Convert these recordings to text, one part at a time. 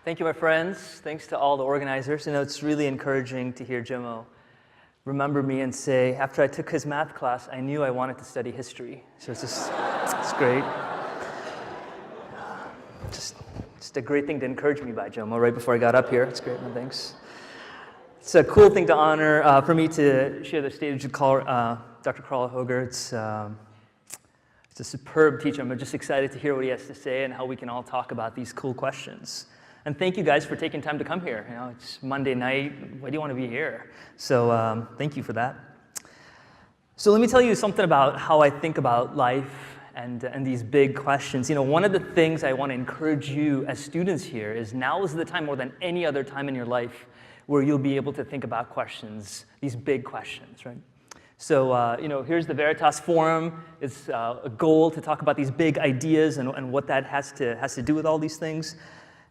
Thank you, my friends. Thanks to all the organizers. You know, it's really encouraging to hear Jimmo remember me and say, after I took his math class, I knew I wanted to study history. So it's just, it's great. Just a great thing to encourage me by, Jimmo, right before I got up here. It's great, man, thanks. It's a cool thing to honor for me to share the stage with Dr. Carl Hoeger. It's a superb teacher. I'm just excited to hear what he has to say and how we can all talk about these cool questions. And thank you guys for taking time to come here. You know, it's Monday night. Why do you want to be here? So thank you for that. So let me tell you something about how I think about life and these big questions. You know, one of the things I want to encourage you as students here is now is the time more than any other time in your life where you'll be able to think about questions, these big questions, right? So, you know, here's the Veritas Forum. It's a goal to talk about these big ideas and what that has to do with all these things.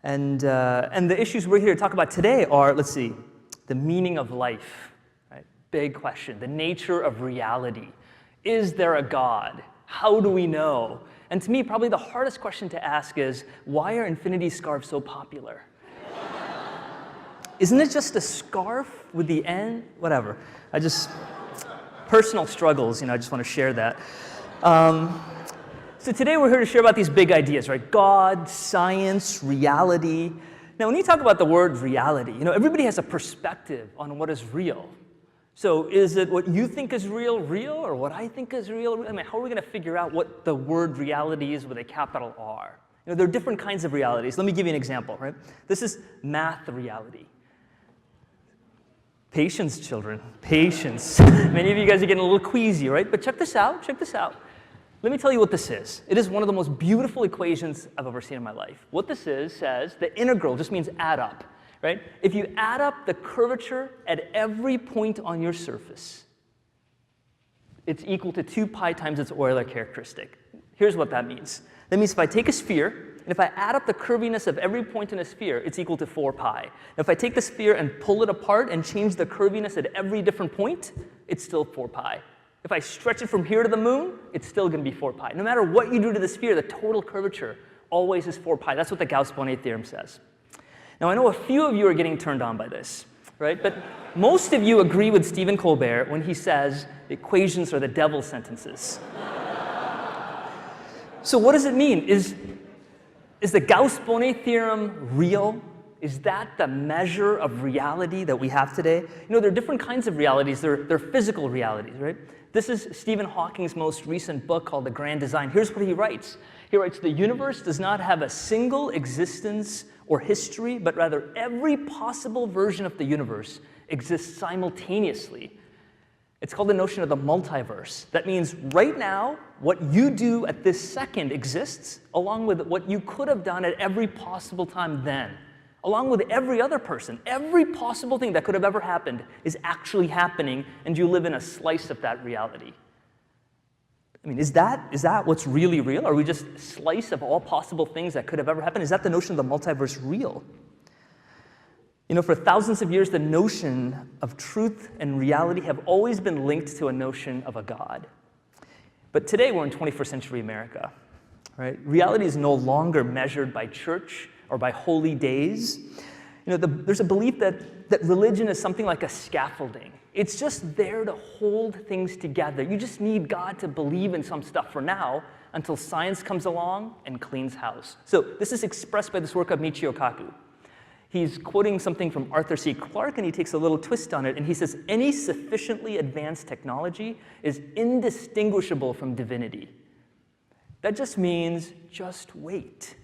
And the issues we're here to talk about today are, let's see, the meaning of life, right? Big question. The nature of reality. Is there a God? How do we know? And to me, probably the hardest question to ask is, why are infinity scarves so popular? Isn't it just a scarf with the end? Whatever. Personal struggles, you know, I just want to share that. So today we're here to share about these big ideas, right? God, science, reality. Now, when you talk about the word reality, you know, everybody has a perspective on what is real. So is it what you think is real, or what I think is real? I mean, how are we going to figure out what the word reality is with a capital R? You know, there are different kinds of realities. Let me give you an example, right? This is math reality. Patience, children, patience. Many of you guys are getting a little queasy, right? But check this out, check this out. Let me tell you what this is. It is one of the most beautiful equations I've ever seen in my life. What this is says the integral just means add up, right? If you add up the curvature at every point on your surface, it's equal to 2 pi times its Euler characteristic. Here's what that means. That means if I take a sphere, and if I add up the curviness of every point in a sphere, it's equal to 4 pi. Now, if I take the sphere and pull it apart and change the curviness at every different point, it's still 4 pi. If I stretch it from here to the moon, it's still going to be 4 pi. No matter what you do to the sphere, the total curvature always is 4 pi. That's what the Gauss-Bonnet theorem says. Now, I know a few of you are getting turned on by this, right? But most of you agree with Stephen Colbert when he says equations are the devil's sentences. So what does it mean? Is the Gauss-Bonnet theorem real? Is that the measure of reality that we have today? You know, there are different kinds of realities. They're physical realities, right? This is Stephen Hawking's most recent book called The Grand Design. Here's what he writes. He writes, the universe does not have a single existence or history, but rather every possible version of the universe exists simultaneously. It's called the notion of the multiverse. That means right now, what you do at this second exists, along with what you could have done at every possible time then. Along with every other person, every possible thing that could have ever happened is actually happening, and you live in a slice of that reality. I mean, is that what's really real? Are we just a slice of all possible things that could have ever happened? Is that the notion of the multiverse real? You know, for thousands of years, the notion of truth and reality have always been linked to a notion of a God. But today, we're in 21st century America, right? Reality is no longer measured by church or by holy days. You know, there's a belief that religion is something like a scaffolding. It's just there to hold things together. You just need God to believe in some stuff for now until science comes along and cleans house. So this is expressed by this work of Michio Kaku. He's quoting something from Arthur C. Clarke, and he takes a little twist on it, and he says, any sufficiently advanced technology is indistinguishable from divinity. That just means just wait.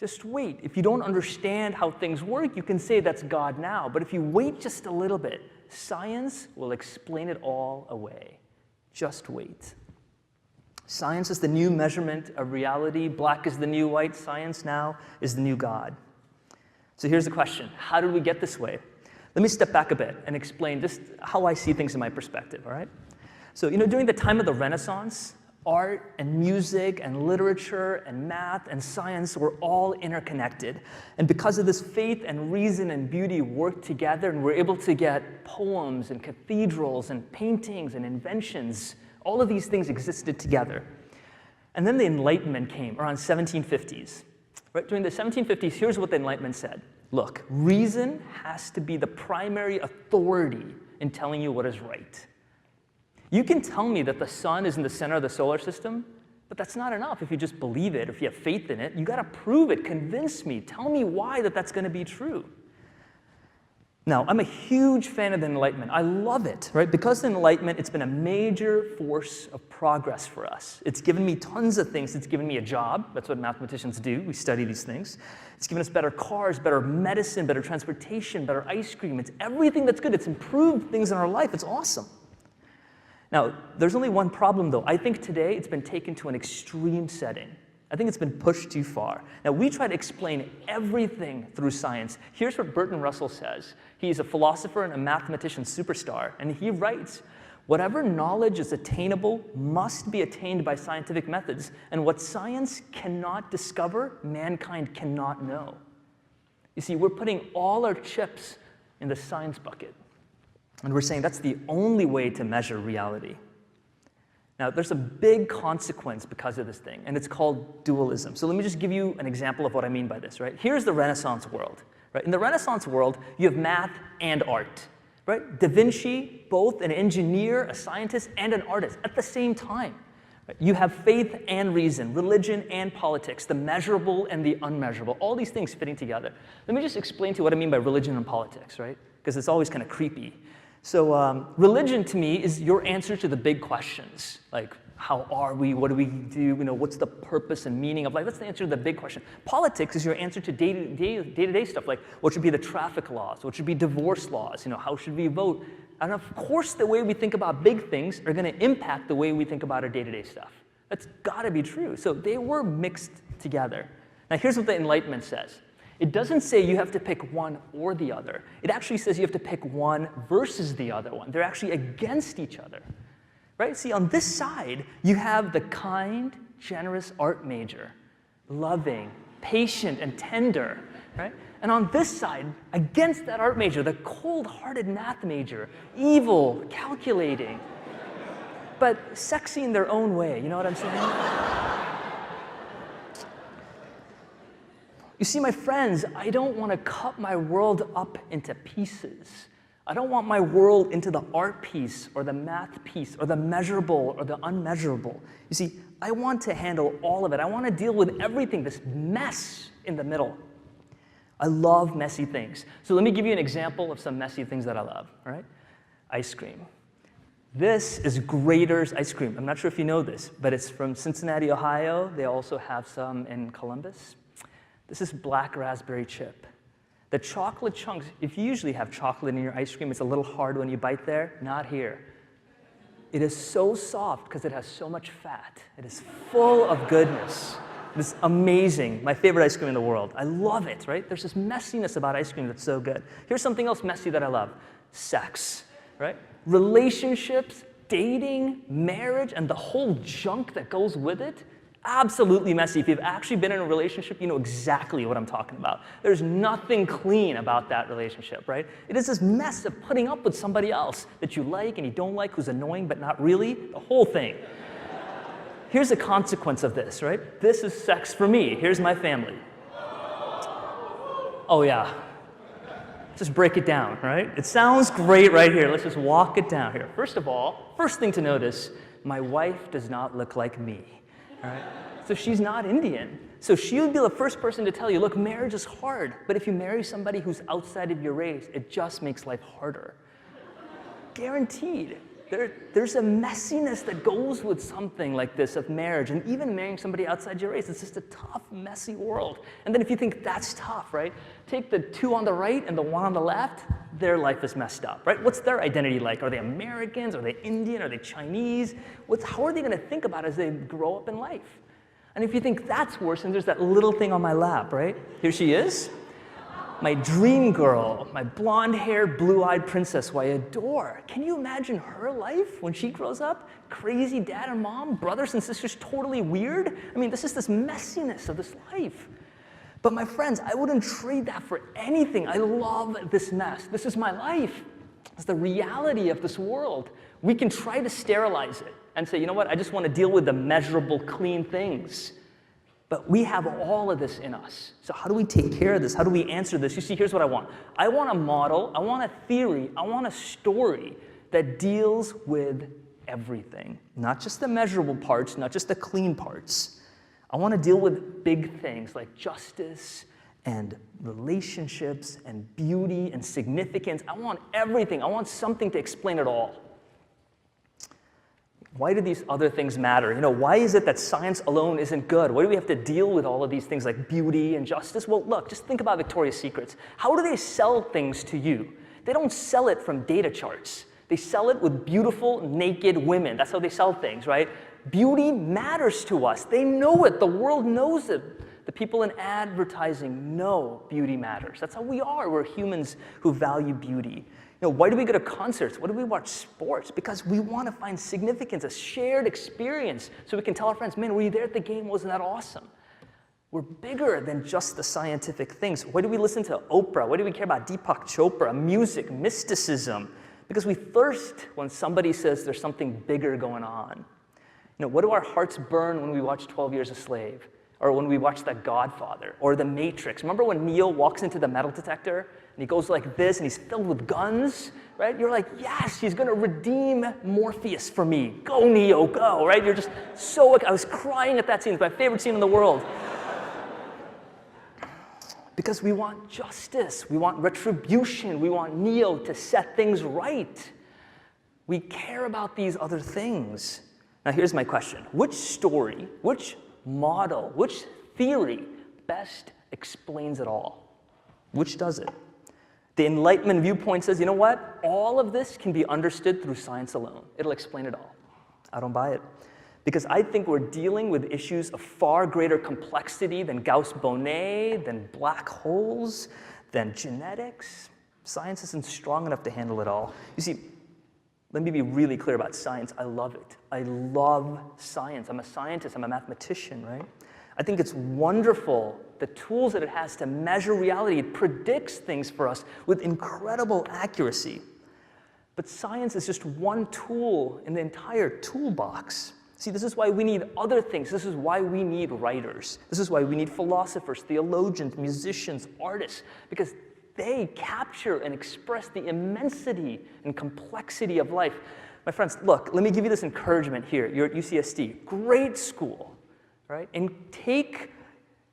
Just wait. If you don't understand how things work, you can say that's God now. But if you wait just a little bit, science will explain it all away. Just wait. Science is the new measurement of reality. Black is the new white. Science now is the new God. So here's the question. How did we get this way? Let me step back a bit and explain just how I see things in my perspective, all right? So, you know, during the time of the Renaissance, art and music and literature and math and science were all interconnected. And because of this, faith and reason and beauty work together, and we're able to get poems and cathedrals and paintings and inventions. All of these things existed together. And then the Enlightenment came around 1750s. Right? During the 1750s, here's what the Enlightenment said. Look, reason has to be the primary authority in telling you what is right. You can tell me that the sun is in the center of the solar system, but that's not enough if you just believe it, if you have faith in it. You got to prove it, convince me, tell me why that's going to be true. Now, I'm a huge fan of the Enlightenment. I love it, right? Because of the Enlightenment, it's been a major force of progress for us. It's given me tons of things. It's given me a job. That's what mathematicians do. We study these things. It's given us better cars, better medicine, better transportation, better ice cream. It's everything that's good. It's improved things in our life. It's awesome. Now, there's only one problem, though. I think today it's been taken to an extreme setting. I think it's been pushed too far. Now, we try to explain everything through science. Here's what Bertrand Russell says. He's a philosopher and a mathematician superstar, and he writes, whatever knowledge is attainable must be attained by scientific methods, and what science cannot discover, mankind cannot know. You see, we're putting all our chips in the science bucket. And we're saying that's the only way to measure reality. Now, there's a big consequence because of this thing, and it's called dualism. So let me just give you an example of what I mean by this, right? Here's the Renaissance world, right? In the Renaissance world, you have math and art, right? Da Vinci, both an engineer, a scientist, and an artist at the same time. Right? You have faith and reason, religion and politics, the measurable and the unmeasurable, all these things fitting together. Let me just explain to you what I mean by religion and politics, right? Because it's always kind of creepy. So religion to me is your answer to the big questions, like how are we, what do we do, you know, what's the purpose and meaning of life? That's the answer to the big question. Politics is your answer to day-to-day stuff, like what should be the traffic laws, what should be divorce laws, you know, how should we vote? And of course, the way we think about big things are going to impact the way we think about our day-to-day stuff. That's got to be true. So they were mixed together. Now here's what the Enlightenment says. It doesn't say you have to pick one or the other. It actually says you have to pick one versus the other one. They're actually against each other, right? See, on this side, you have the kind, generous art major, loving, patient, and tender, right? And on this side, against that art major, the cold-hearted math major, evil, calculating, but sexy in their own way. You know what I'm saying? You see, my friends, I don't want to cut my world up into pieces. I don't want my world into the art piece or the math piece or the measurable or the unmeasurable. You see, I want to handle all of it. I want to deal with everything, this mess in the middle. I love messy things. So let me give you an example of some messy things that I love, all right? Ice cream. This is Grader's ice cream. I'm not sure if you know this, but it's from Cincinnati, Ohio. They also have some in Columbus. This is black raspberry chip. The chocolate chunks, if you usually have chocolate in your ice cream, it's a little hard when you bite there. Not here. It is so soft because it has so much fat. It is full of goodness. It is amazing. My favorite ice cream in the world. I love it, right? There's this messiness about ice cream that's so good. Here's something else messy that I love. Sex, right? Relationships, dating, marriage, and the whole junk that goes with it. Absolutely messy. If you've actually been in a relationship, you know exactly what I'm talking about. There's nothing clean about that relationship, right? It is this mess of putting up with somebody else that you like and you don't like, who's annoying but not really, the whole thing. Here's a consequence of this, right? This is sex for me. Here's my family. Oh yeah. Just break it down, right? It sounds great right here. Let's just walk it down here. First of all, first thing to notice, my wife does not look like me. All right? So she's not Indian. So she would be the first person to tell you, look, marriage is hard, but if you marry somebody who's outside of your race, it just makes life harder. Guaranteed. There's a messiness that goes with something like this of marriage, and even marrying somebody outside your race. It's just a tough, messy world. And then if you think that's tough, right? Take the two on the right and the one on the left, their life is messed up, right? What's their identity like? Are they Americans? Are they Indian? Are they Chinese? How are they going to think about it as they grow up in life? And if you think that's worse, and there's that little thing on my lap, right? Here she is. my dream girl, my blonde-haired, blue-eyed princess who I adore. Can you imagine her life when she grows up? Crazy dad and mom, brothers and sisters, totally weird. I mean, this is this messiness of this life. But my friends, I wouldn't trade that for anything. I love this mess. This is my life. It's the reality of this world. We can try to sterilize it and say, you know what, I just want to deal with the measurable, clean things. But we have all of this in us. So how do we take care of this? How do we answer this? You see, here's what I want. I want a model, I want a theory, I want a story that deals with everything. Not just the measurable parts, not just the clean parts. I want to deal with big things like justice and relationships and beauty and significance. I want everything. I want something to explain it all. Why do these other things matter? You know, why is it that science alone isn't good? Why do we have to deal with all of these things like beauty and justice? Well, look, just think about Victoria's Secrets. How do they sell things to you? They don't sell it from data charts. They sell it with beautiful, naked women. That's how they sell things, right? Beauty matters to us. They know it. The world knows it. The people in advertising know beauty matters. That's how we are. We're humans who value beauty. You know, why do we go to concerts? Why do we watch sports? Because we want to find significance, a shared experience, so we can tell our friends, man, were you there at the game? Wasn't that awesome? We're bigger than just the scientific things. Why do we listen to Oprah? Why do we care about Deepak Chopra, music, mysticism? Because we thirst when somebody says there's something bigger going on. You know, what do our hearts burn when we watch 12 Years a Slave? Or when we watch The Godfather? Or The Matrix? Remember when Neo walks into the metal detector? And he goes like this, and he's filled with guns, right? You're like, yes, he's going to redeem Morpheus for me. Go, Neo, go, right? You're just so, I was crying at that scene. It's my favorite scene in the world. Because we want justice. We want retribution. We want Neo to set things right. We care about these other things. Now, here's my question. Which story, which model, which theory best explains it all? Which does it? The Enlightenment viewpoint says, you know what? All of this can be understood through science alone. It'll explain it all. I don't buy it. Because I think we're dealing with issues of far greater complexity than Gauss-Bonnet, than black holes, than genetics. Science isn't strong enough to handle it all. You see, let me be really clear about science. I love it. I love science. I'm a scientist. I'm a mathematician, right? I think it's wonderful, the tools that it has to measure reality. It predicts things for us with incredible accuracy. But science is just one tool in the entire toolbox. See, this is why we need other things. This is why we need writers. This is why we need philosophers, theologians, musicians, artists, because they capture and express the immensity and complexity of life. My friends, look, let me give you this encouragement here. You're at UCSD, great school. Right? And take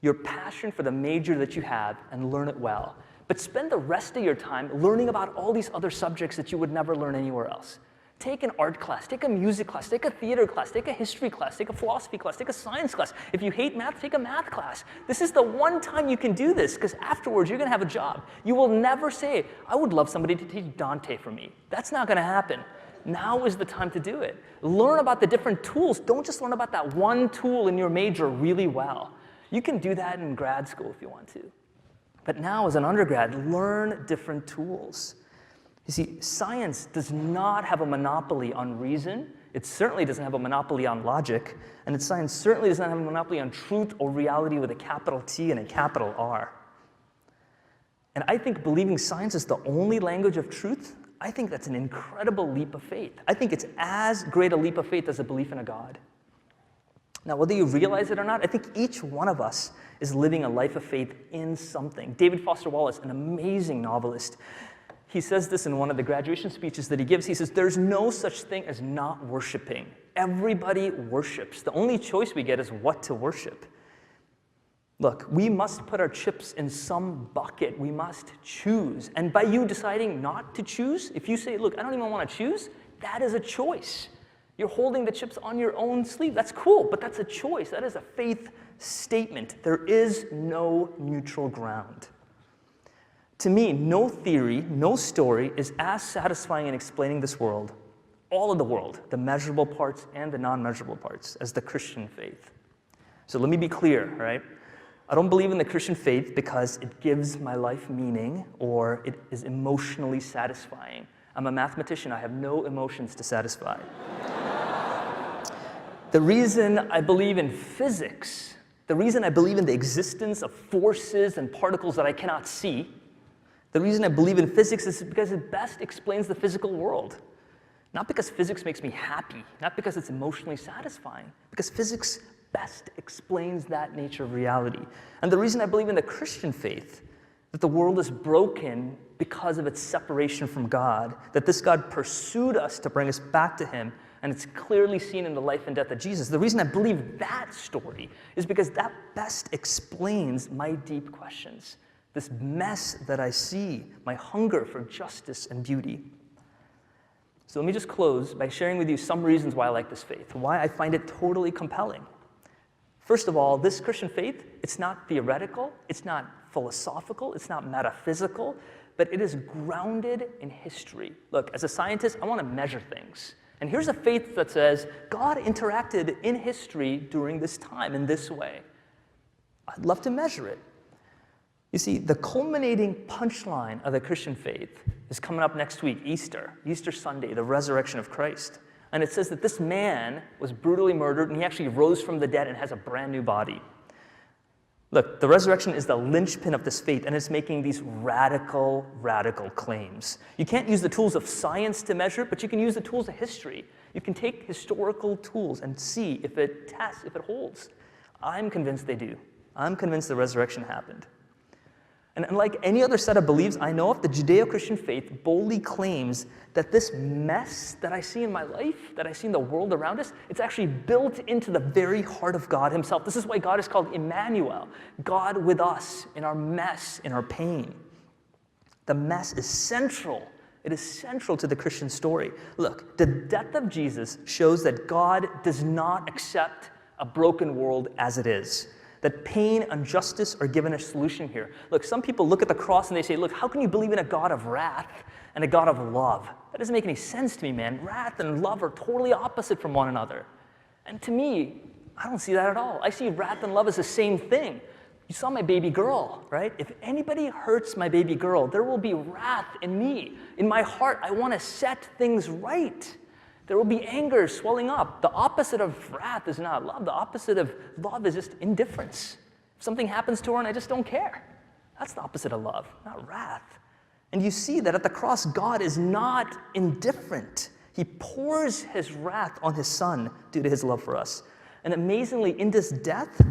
your passion for the major that you have and learn it well. But spend the rest of your time learning about all these other subjects that you would never learn anywhere else. Take an art class, take a music class, take a theater class, take a history class, take a philosophy class, take a science class. If you hate math, take a math class. This is the one time you can do this, because afterwards you're going to have a job. You will never say, I would love somebody to teach Dante for me. That's not going to happen. Now is the time to do it. Learn about the different tools. Don't just learn about that one tool in your major really well. You can do that in grad school if you want to. But now as an undergrad, learn different tools. You see, science does not have a monopoly on reason. It certainly doesn't have a monopoly on logic. And science certainly does not have a monopoly on truth or reality with a capital T and a capital R. And I think believing science is the only language of truth, I think that's an incredible leap of faith. I think it's as great a leap of faith as a belief in a God. Now, whether you realize it or not, I think each one of us is living a life of faith in something. David Foster Wallace, an amazing novelist, he says this in one of the graduation speeches that he gives. He says, there's no such thing as not worshiping. Everybody worships. The only choice we get is what to worship. Look, we must put our chips in some bucket. We must choose. And by you deciding not to choose, if you say, look, I don't even want to choose, that is a choice. You're holding the chips on your own sleeve. That's cool, but that's a choice. That is a faith statement. There is no neutral ground. To me, no theory, no story is as satisfying in explaining this world, all of the world, the measurable parts and the non-measurable parts, as the Christian faith. So let me be clear, right? I don't believe in the Christian faith because it gives my life meaning or it is emotionally satisfying. I'm a mathematician. I have no emotions to satisfy. The reason I believe in physics, the reason I believe in the existence of forces and particles that I cannot see, the reason I believe in physics is because it best explains the physical world. Not because physics makes me happy, not because it's emotionally satisfying, because physics best explains that nature of reality. And the reason I believe in the Christian faith, that the world is broken because of its separation from God, that this God pursued us to bring us back to him, and it's clearly seen in the life and death of Jesus. The reason I believe that story is because that best explains my deep questions, this mess that I see, my hunger for justice and beauty. So let me just close by sharing with you some reasons why I like this faith, why I find it totally compelling. First of all, this Christian faith, it's not theoretical, it's not philosophical, it's not metaphysical, but it is grounded in history. Look, as a scientist, I want to measure things. And here's a faith that says, God interacted in history during this time in this way. I'd love to measure it. You see, the culminating punchline of the Christian faith is coming up next week, Easter Sunday, the resurrection of Christ. And it says that this man was brutally murdered, and he actually rose from the dead and has a brand new body. Look, the resurrection is the linchpin of this faith, and it's making these radical, radical claims. You can't use the tools of science to measure it, but you can use the tools of history. You can take historical tools and see if it tests, if it holds. I'm convinced they do. I'm convinced the resurrection happened. And unlike any other set of beliefs I know of, the Judeo-Christian faith boldly claims that this mess that I see in my life, that I see in the world around us, it's actually built into the very heart of God himself. This is why God is called Emmanuel, God with us in our mess, in our pain. The mess is central. It is central to the Christian story. Look, the death of Jesus shows that God does not accept a broken world as it is. That pain and justice are given a solution here. Look, some people look at the cross and they say, look, how can you believe in a God of wrath and a God of love? That doesn't make any sense to me, man. Wrath and love are totally opposite from one another. And to me, I don't see that at all. I see wrath and love as the same thing. You saw my baby girl, right? If anybody hurts my baby girl, there will be wrath in me. In my heart, I want to set things right. There will be anger swelling up. The opposite of wrath is not love. The opposite of love is just indifference. If something happens to her and I just don't care, that's the opposite of love, not wrath. And you see that at the cross, God is not indifferent. He pours his wrath on his son due to his love for us. And amazingly, in this death,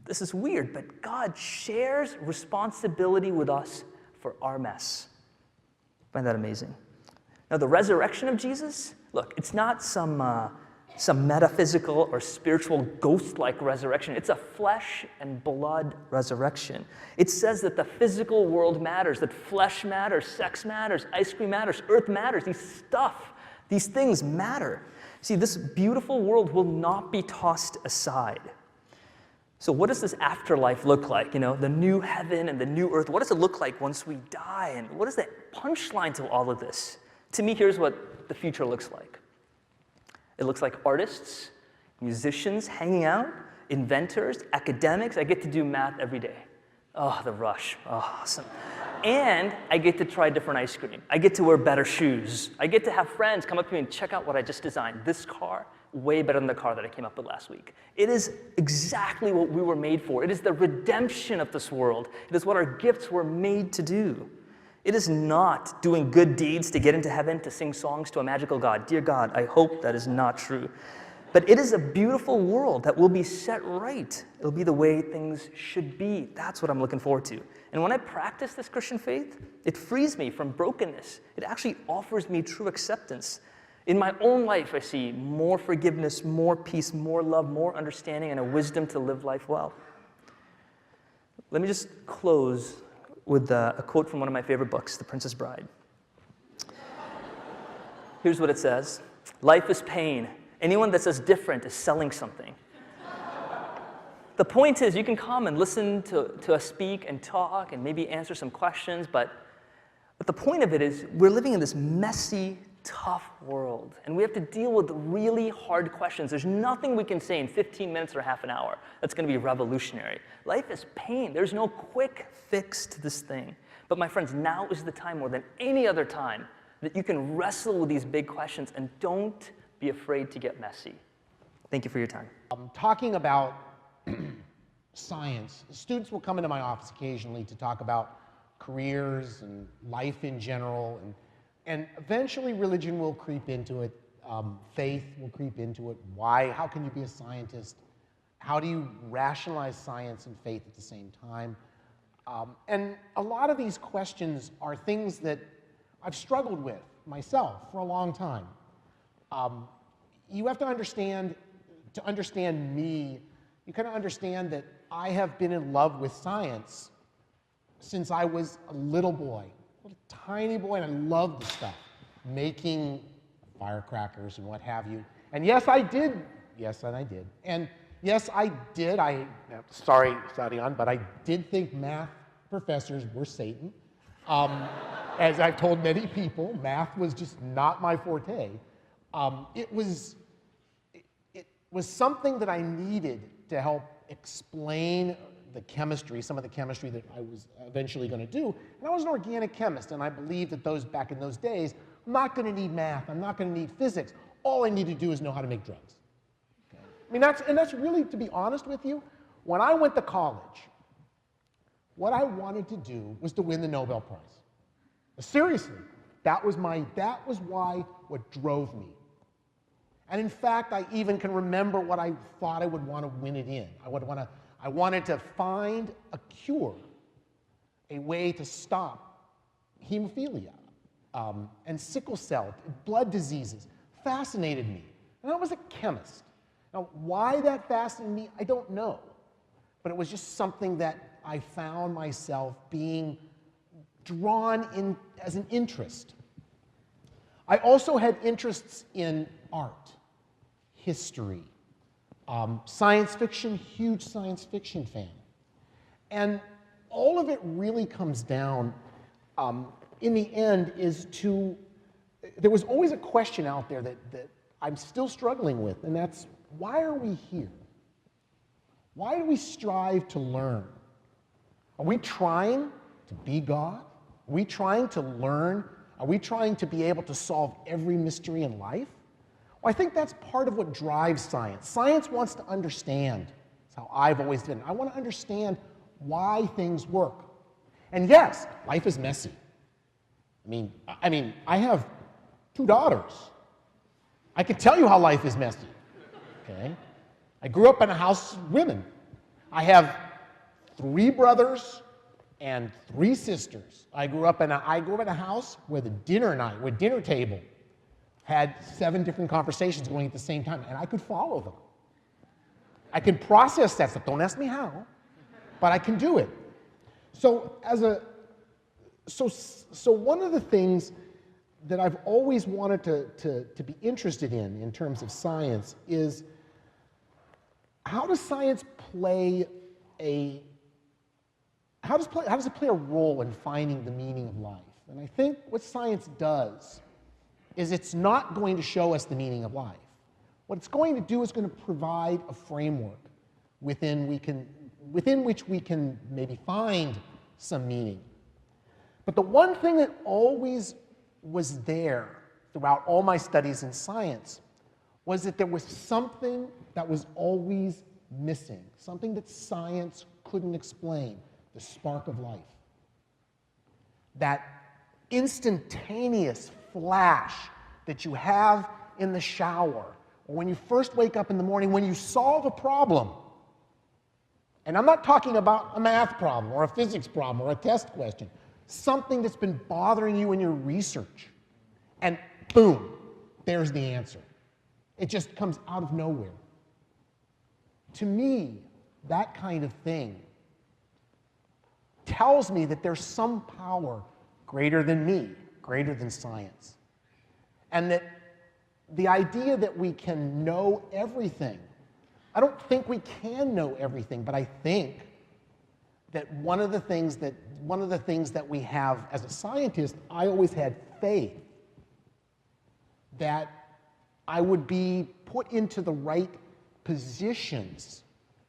this is weird, but God shares responsibility with us for our mess. I find that amazing. Now, the resurrection of Jesus, look, it's not some metaphysical or spiritual ghost-like resurrection. It's a flesh and blood resurrection. It says that the physical world matters, that flesh matters, sex matters, ice cream matters, earth matters, these things matter. See, this beautiful world will not be tossed aside. So what does this afterlife look like? You know, the new heaven and the new earth, what does it look like once we die? And what is the punchline to all of this? To me, here's what the future looks like. It looks like artists, musicians hanging out, inventors, academics. I get to do math every day. Oh, the rush. Oh, awesome. And I get to try different ice cream. I get to wear better shoes. I get to have friends come up to me and check out what I just designed. This car, way better than the car that I came up with last week. It is exactly what we were made for. It is the redemption of this world. It is what our gifts were made to do. It is not doing good deeds to get into heaven, to sing songs to a magical God. Dear God, I hope that is not true. But it is a beautiful world that will be set right. It'll be the way things should be. That's what I'm looking forward to. And when I practice this Christian faith, it frees me from brokenness. It actually offers me true acceptance. In my own life, I see more forgiveness, more peace, more love, more understanding, and a wisdom to live life well. Let me just close with a quote from one of my favorite books, The Princess Bride. Here's what it says. Life is pain. Anyone that says different is selling something. The point is, you can come and listen to us speak and talk and maybe answer some questions, but the point of it is we're living in this messy, tough world, and we have to deal with really hard questions. There's nothing we can say in 15 minutes or half an hour that's going to be revolutionary. Life is pain. There's no quick fix to this thing. But my friends, now is the time more than any other time that you can wrestle with these big questions, and don't be afraid to get messy. Thank you for your time. Talking about science, students will come into my office occasionally to talk about careers and life in general, and eventually religion will creep into it, faith will creep into it. Why? How can you be a scientist? How do you rationalize science and faith at the same time? And a lot of these questions are things that I've struggled with myself for a long time. You have to understand me, you kind of understand that I have been in love with science since I was a little boy, a little tiny boy, and I loved the stuff, making firecrackers and what have you. And yes, I did. Yes, and I did. And yes, I did. Sorry, Satyan, but I did think math professors were Satan. As I've told many people, math was just not my forte. It was something that I needed to help explain the chemistry, some of the chemistry that I was eventually going to do. And I was an organic chemist, and I believed that back in those days, I'm not going to need math, I'm not going to need physics. All I need to do is know how to make drugs. Okay? I mean, that's really, to be honest with you, when I went to college, what I wanted to do was to win the Nobel Prize. Seriously, that was what drove me. And in fact, I even can remember what I thought I would want to win it in. I wanted to find a cure, a way to stop hemophilia and sickle cell, blood diseases. Fascinated me. And I was a chemist. Now, why that fascinated me, I don't know. But it was just something that I found myself being drawn in as an interest. I also had interests in art, history, science fiction, huge science fiction fan. And all of it really comes down, in the end, there was always a question out there that I'm still struggling with, and that's, why are we here? Why do we strive to learn? Are we trying to be God? Are we trying to learn? Are we trying to be able to solve every mystery in life? Well, I think that's part of what drives science. Science wants to understand. That's how I've always been. I want to understand why things work. And yes, life is messy. I mean, I have 2 daughters. I can tell you how life is messy. Okay? I grew up in a house of women. I have 3 brothers and 3 sisters. I grew up in a house where the dinner table had 7 different conversations going at the same time, and I could follow them. I can process that stuff. Don't ask me how, but I can do it. So one of the things that I've always wanted to be interested in terms of science is, how does science play how does it play a role in finding the meaning of life? And I think what science does is it's not going to show us the meaning of life. What it's going to do is going to provide a framework within which we can maybe find some meaning. But the one thing that always was there throughout all my studies in science was that there was something that was always missing, something that science couldn't explain, the spark of life. That instantaneous flash that you have in the shower, or when you first wake up in the morning, when you solve a problem. And I'm not talking about a math problem or a physics problem or a test question. Something that's been bothering you in your research. And boom, there's the answer. It just comes out of nowhere. To me, that kind of thing tells me that there's some power greater than me, greater than science. And that the idea that we can know everything, I don't think we can know everything, but I think that one of the things that we have as a scientist, I always had faith that I would be put into the right positions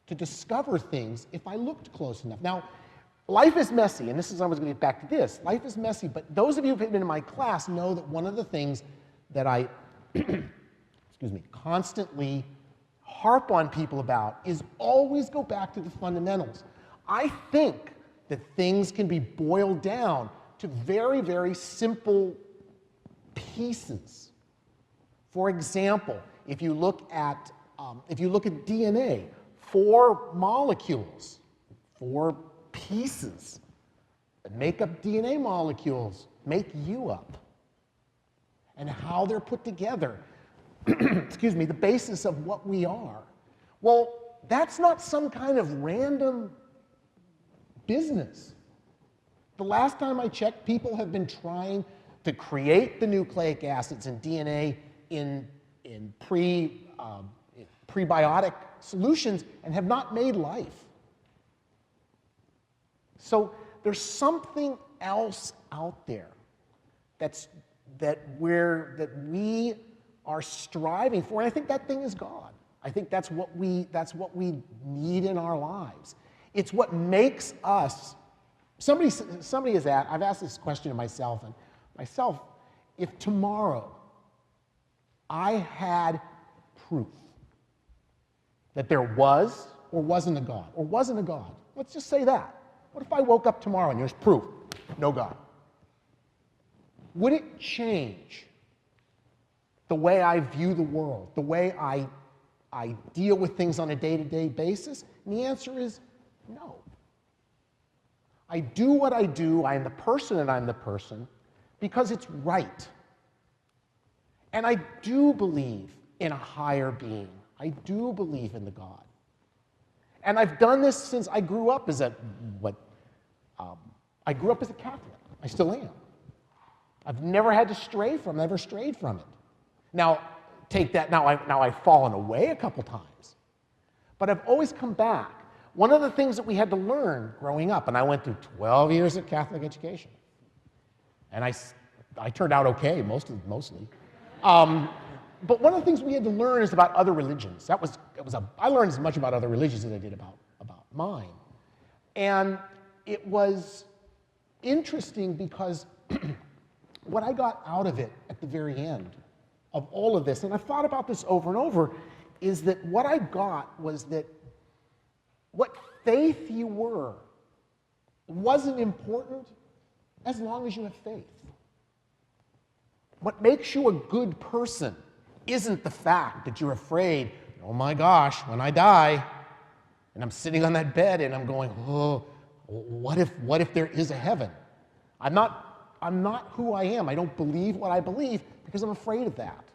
to discover things if I looked close enough. Now, life is messy, and this is, I was going to get back to this. Life is messy, but those of you who've been in my class know that one of the things that I, excuse me, constantly harp on people about is always go back to the fundamentals. I think that things can be boiled down to very, very simple pieces. For example, if you look at DNA, 4 molecules, 4 pieces that make up DNA molecules make you up. And how they're put together, excuse me, the basis of what we are. Well, that's not some kind of random business. The last time I checked, people have been trying to create the nucleic acids in DNA in prebiotic solutions and have not made life. So there's something else out there that we are striving for, and I think that thing is God. I think that's what we need in our lives. It's what makes us. Somebody has asked. I've asked this question to myself, if tomorrow I had proof that there was or wasn't a God, let's just say that. What if I woke up tomorrow and there's proof, no God? Would it change the way I view the world, the way I deal with things on a day-to-day basis? And the answer is no. I do what I do, I am the person that I'm the person, because it's right. And I do believe in a higher being. I do believe in the God. And I've done this since I grew up as a Catholic. I still am. I've never had to stray from it, never strayed from it. Now, take that, now I've fallen away a couple times, but I've always come back. One of the things that we had to learn growing up, and I went through 12 years of Catholic education, and I turned out okay, mostly. But one of the things we had to learn is about other religions. I learned as much about other religions as I did about mine. And it was interesting because what I got out of it at the very end of all of this, and I've thought about this over and over, is that what I got was that what faith you were wasn't important as long as you have faith. What makes you a good person isn't the fact that you're afraid, oh my gosh, when I die, and I'm sitting on that bed and I'm going, oh, what if there is a heaven? I'm not who I am. I don't believe what I believe because I'm afraid of that.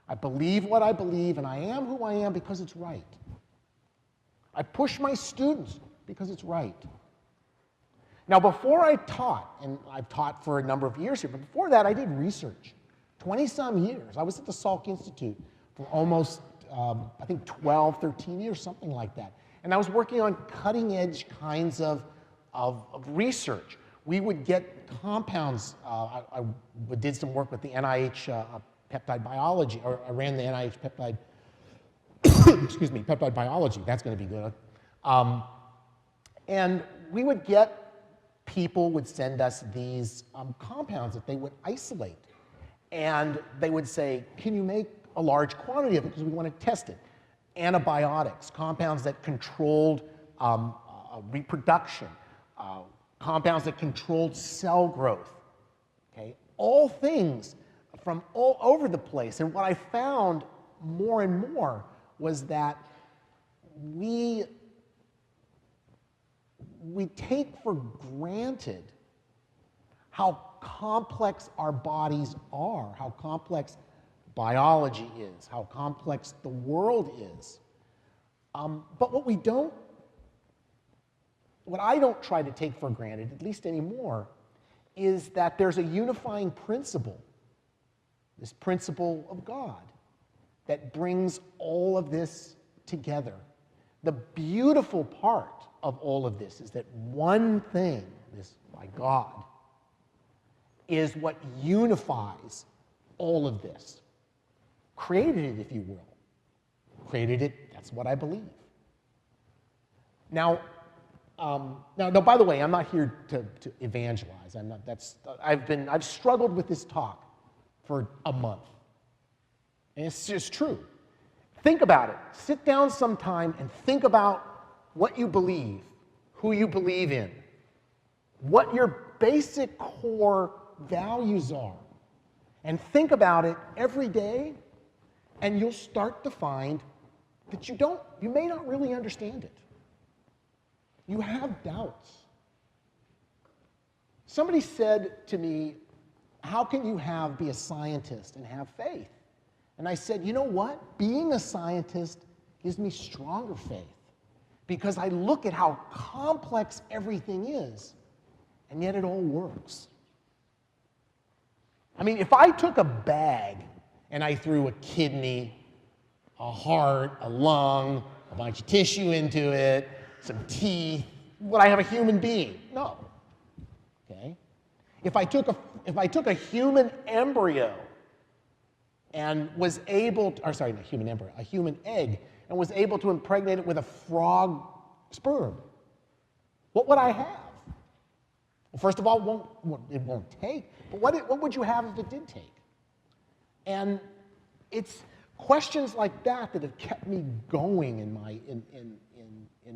I believe what I believe, and I am who I am because it's right. I push my students because it's right. Now, before I taught, and I've taught for a number of years here, but before that, I did research. 20-some years. I was at the Salk Institute for almost, I think, 12, 13 years, something like that. And I was working on cutting-edge kinds of research. We would get compounds. I did some work with the NIH peptide biology, or I ran the NIH peptide, excuse me, peptide biology. That's going to be good. And we would get, people would send us these compounds that they would isolate. And they would say, can you make a large quantity of it because we want to test it? Antibiotics, compounds that controlled reproduction, compounds that controlled cell growth, okay? All things from all over the place. And what I found more and more was that we take for granted how complex our bodies are, how complex biology is, how complex the world is. But what I don't try to take for granted, at least anymore, is that there's a unifying principle, this principle of God, that brings all of this together. The beautiful part of all of this is that one thing, this by God, is what unifies all of this. Created it, if you will. Created it, that's what I believe. Now, by the way, I'm not here to evangelize. I've struggled with this talk for a month. And it's just true. Think about it. Sit down sometime and think about what you believe, who you believe in, what your basic core values are. And think about it every day, and you'll start to find that you may not really understand it. You have doubts. Somebody said to me, how can you be a scientist and have faith? And I said, you know what? Being a scientist gives me stronger faith because I look at how complex everything is, and yet it all works. I mean, if I took a bag and I threw a kidney, a heart, a lung, a bunch of tissue into it, some teeth, would I have a human being? No. Okay? If I took a human embryo and was able to, or sorry, not human embryo, a human egg, and was able to impregnate it with a frog sperm, what would I have? Well, first of all, it won't take, but what would you have if it did take? And it's questions like that that have kept me going in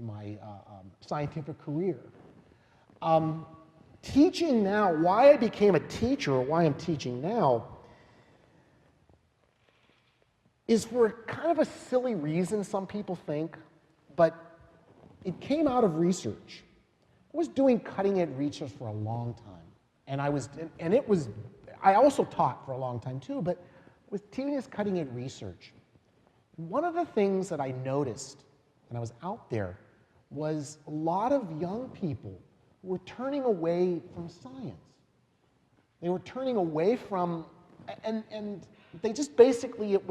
my scientific career. Teaching now, why I became a teacher, or why I'm teaching now, is for kind of a silly reason, some people think, but it came out of research. I was doing cutting-edge research for a long time, and I also taught for a long time too, but with teaching this cutting-edge research, one of the things that I noticed when I was out there was a lot of young people were turning away from science. They were turning away from, and they just basically, it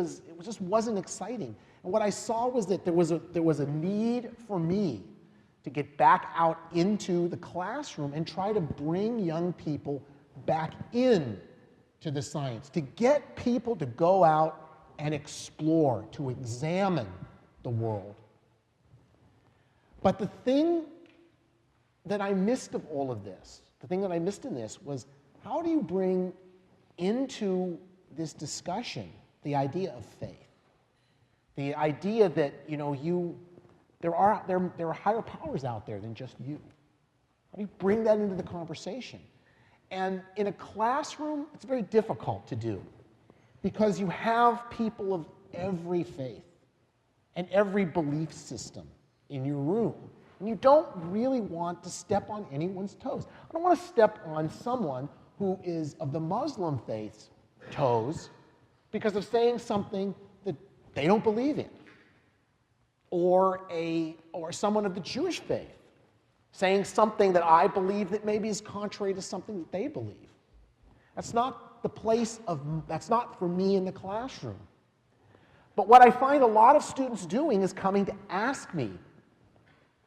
just wasn't exciting. And what I saw was that there was a need for me to get back out into the classroom and try to bring young people back in to the science, to get people to go out and explore, to examine the world. But the thing that I missed of all of this, the thing that I missed in this was, how do you bring into this discussion the idea of faith? The idea that, there are higher powers out there than just you. How do you bring that into the conversation? And in a classroom, it's very difficult to do because you have people of every faith and every belief system in your room. And you don't really want to step on anyone's toes. I don't want to step on someone who is of the Muslim faith's toes because of saying something that they don't believe in. Or someone of the Jewish faith saying something that I believe that maybe is contrary to something that they believe. That's not that's not for me in the classroom. But what I find a lot of students doing is coming to ask me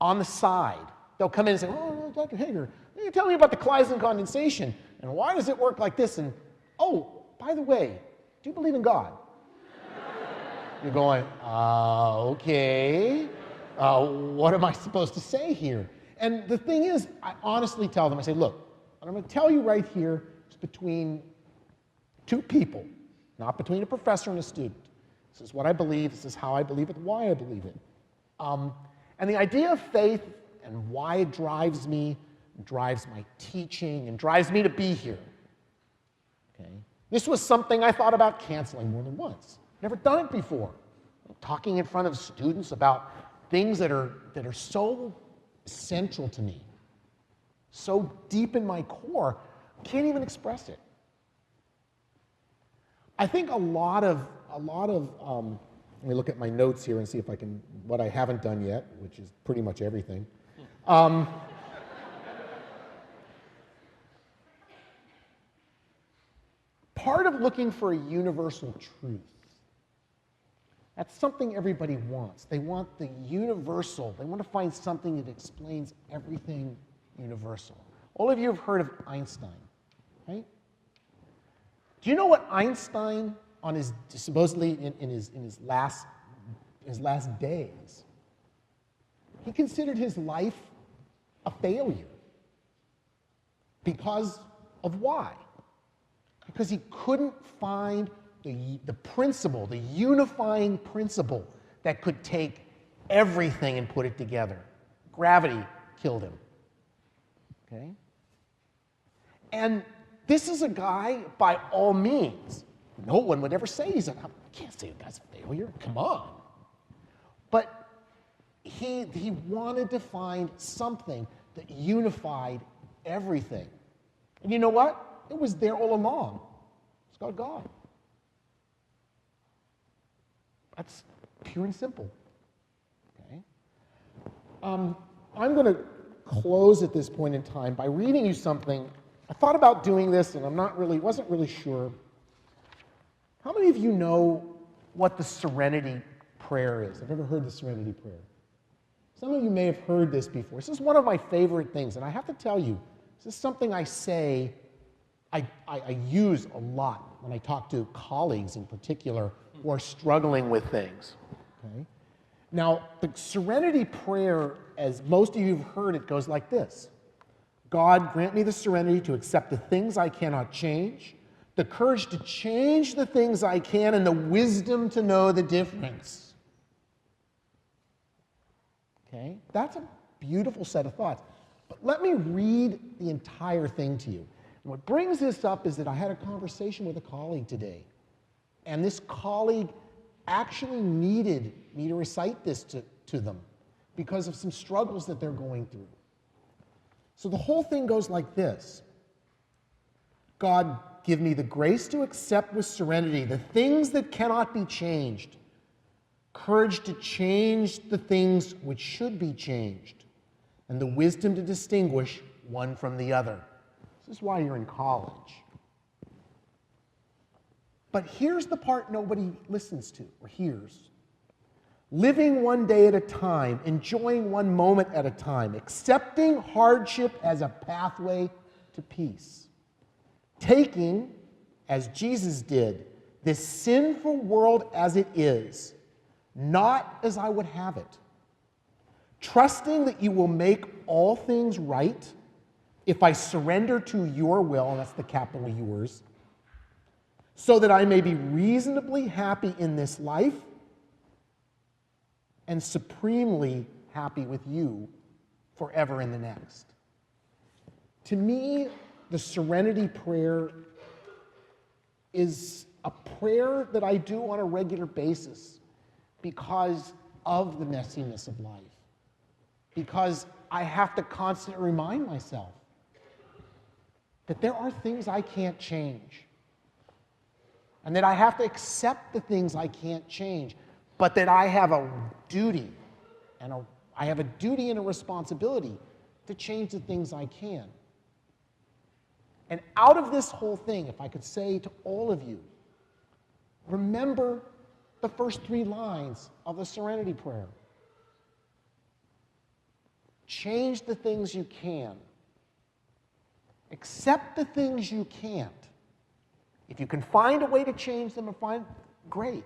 on the side. They'll come in and say, oh, Dr. Hoeger, can you tell me about the Claisen condensation? And why does it work like this? And, oh, by the way, do you believe in God? You're going, okay. What am I supposed to say here? And the thing is, I honestly tell them, I say, look, what I'm going to tell you right here is between two people, not between a professor and a student. This is what I believe, this is how I believe it, why I believe it. And the idea of faith and why it drives me, drives my teaching, and drives me to be here. Okay? This was something I thought about canceling more than once. Never done it before. Talking in front of students about things that are so central to me, so deep in my core, can't even express it. I think a lot of let me look at my notes here and see if I can, what I haven't done yet, which is pretty much everything. Part of looking for a universal truth, that's something everybody wants. They want the universal. They want to find something that explains everything universal. All of you have heard of Einstein, right? Do you know what Einstein, on his supposedly in his last days, he considered his life a failure. Because of why? Because he couldn't find the principle, the unifying principle that could take everything and put it together. Gravity killed him. Okay? And this is a guy, by all means, no one would ever say I can't say the guy's a failure, come on. But he wanted to find something that unified everything. And you know what? It was there all along. It's called God. That's pure and simple. Okay? I'm going to close at this point in time by reading you something. I thought about doing this, and wasn't really sure. How many of you know what the Serenity Prayer is? I've never heard the Serenity Prayer. Some of you may have heard this before. This is one of my favorite things, and I have to tell you, this is something I say, I use a lot when I talk to colleagues in particular who are struggling with things. Okay? Now, the Serenity Prayer, as most of you have heard it, goes like this. God, grant me the serenity to accept the things I cannot change, the courage to change the things I can, and the wisdom to know the difference. Okay? That's a beautiful set of thoughts. But let me read the entire thing to you. And what brings this up is that I had a conversation with a colleague today, and this colleague actually needed me to recite this to them because of some struggles that they're going through. So the whole thing goes like this. God, give me the grace to accept with serenity the things that cannot be changed, courage to change the things which should be changed, and the wisdom to distinguish one from the other. This is why you're in college. But here's the part nobody listens to or hears. Living one day at a time, enjoying one moment at a time, accepting hardship as a pathway to peace. Taking, as Jesus did, this sinful world as it is, not as I would have it. Trusting that you will make all things right if I surrender to your will, and that's the capital yours, so that I may be reasonably happy in this life and supremely happy with you forever in the next. To me, the Serenity Prayer is a prayer that I do on a regular basis because of the messiness of life. Because I have to constantly remind myself that there are things I can't change. And that I have to accept the things I can't change. But that I have a duty, and I have a duty and a responsibility to change the things I can. And out of this whole thing, if I could say to all of you, remember the first 3 lines of the Serenity Prayer. Change the things you can. Accept the things you can't. If you can find a way to change them, great.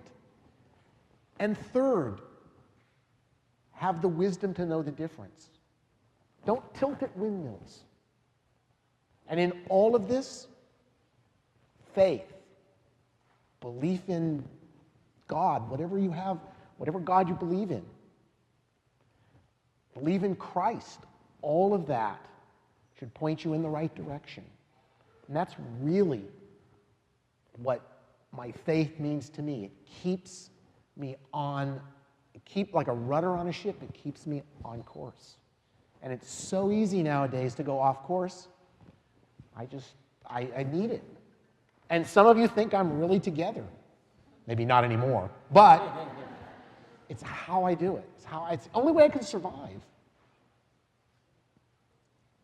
And third, have the wisdom to know the difference. Don't tilt at windmills. And in all of this, faith, belief in God, whatever you have, whatever God you believe in. Believe in Christ. All of that should point you in the right direction. And that's really what my faith means to me. It keeps me on, like a rudder on a ship, it keeps me on course. And it's so easy nowadays to go off course. I need it. And some of you think I'm really together. Maybe not anymore, but it's how I do it. It's the only way I can survive.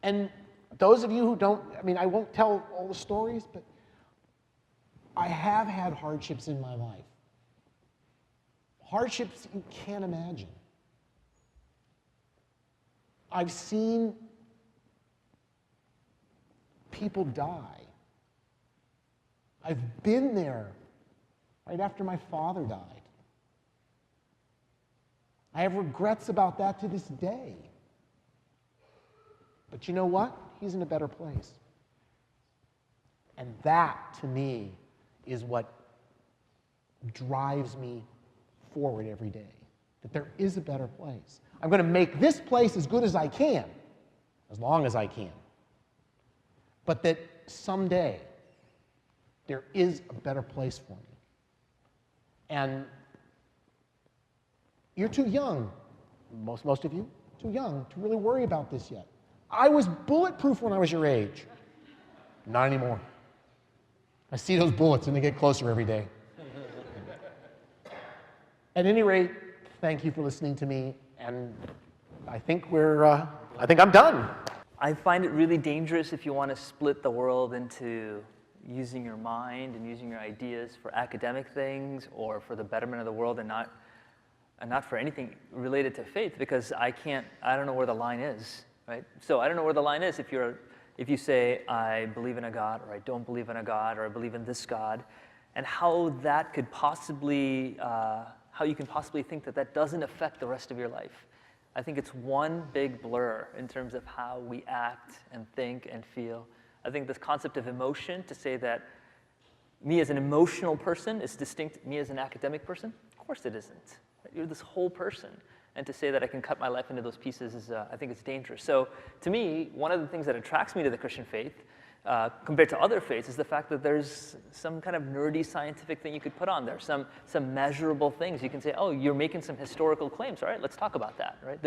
And those of you who don't, I won't tell all the stories, but I have had hardships in my life. Hardships you can't imagine. I've seen people die I've been there right after my father died. I have regrets about that to this day. But you know what? He's in a better place. And that, to me, is what drives me forward every day. That there is a better place. I'm going to make this place as good as I can, as long as I can. But that someday, there is a better place for me. And you're too young, most of you, too young to really worry about this yet. I was bulletproof when I was your age. Not anymore. I see those bullets and they get closer every day. At any rate, thank you for listening to me, and I think I'm done. I find it really dangerous if you want to split the world into using your mind and using your ideas for academic things or for the betterment of the world and not for anything related to faith, because I don't know where the line is, right? So I don't know where the line is if you say, I believe in a God, or I don't believe in a God, or I believe in this God, and how that could possibly, how you can possibly think that that doesn't affect the rest of your life. I think it's one big blur in terms of how we act and think and feel. I think this concept of emotion, to say that me as an emotional person is distinct to me as an academic person, of course it isn't. You're this whole person. And to say that I can cut my life into those pieces is, I think it's dangerous. So to me, one of the things that attracts me to the Christian faith, compared to other faiths, is the fact that there's some kind of nerdy scientific thing you could put on there, some measurable things. You can say, oh, you're making some historical claims. All right, let's talk about that. Right?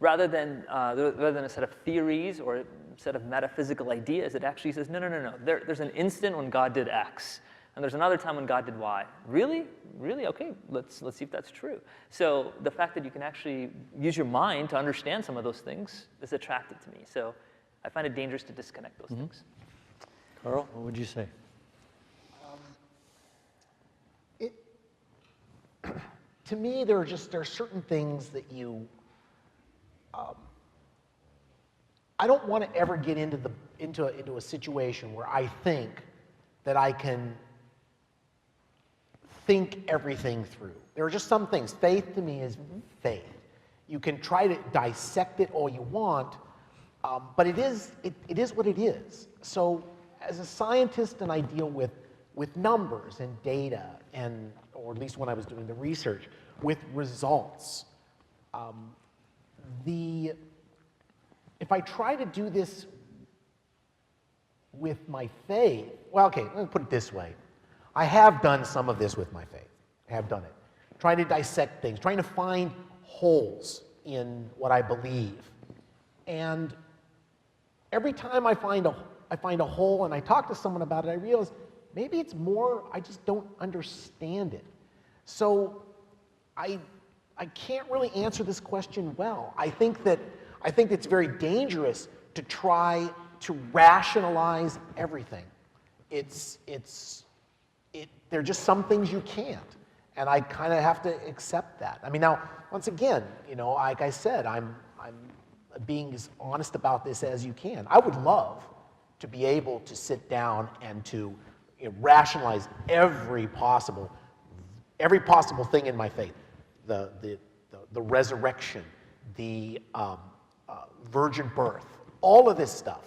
Rather than a set of theories or a set of metaphysical ideas, it actually says, no. There's an instant when God did X. And there's another time when God did Y. Really? Really? Okay, let's see if that's true. So the fact that you can actually use your mind to understand some of those things is attractive to me. So I find it dangerous to disconnect those things. Carl, what would you say? To me, there are certain things that I don't want to ever get into a situation where I think that I can think everything through. There are just some things. Faith to me is faith. You can try to dissect it all you want, but it is what it is. So as a scientist, and I deal with numbers and data, or at least when I was doing the research, with results. If I try to do this with my faith, well, okay, let me put it this way. I have done some of this with my faith. I have done it. Trying to dissect things, trying to find holes in what I believe. And every time I find a hole and I talk to someone about it, I realize maybe it's more I just don't understand it. So I can't really answer this question well. I think it's very dangerous to try to rationalize everything. There are just some things you can't, and I kind of have to accept that. I mean, now, once again, like I said, I'm being as honest about this as you can. I would love to be able to sit down and to rationalize every possible thing in my faith, the resurrection, the virgin birth, all of this stuff.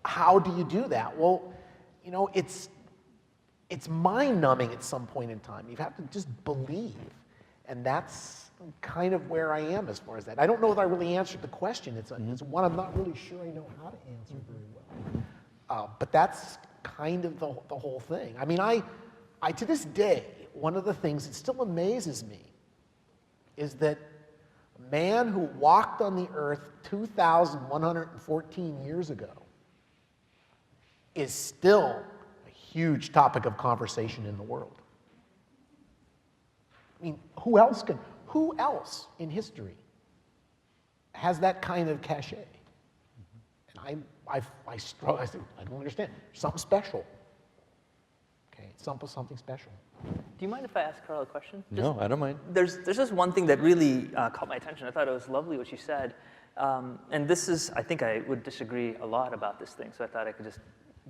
How do you do that? Well, it's mind-numbing at some point in time. You have to just believe, and that's kind of where I am as far as that. I don't know if I really answered the question. It's one I'm not really sure I know how to answer very well. But that's kind of the whole thing. I mean, I to this day, one of the things that still amazes me is that a man who walked on the earth 2,114 years ago is still a huge topic of conversation in the world. I mean, who else in history has that kind of cachet? And I struggle. I said, I don't understand. There's something special. Okay, it's something special. Do you mind if I ask Carl a question? No, I don't mind. There's just one thing that really caught my attention. I thought it was lovely what you said. And this is, I think I would disagree a lot about this thing, so I thought I could just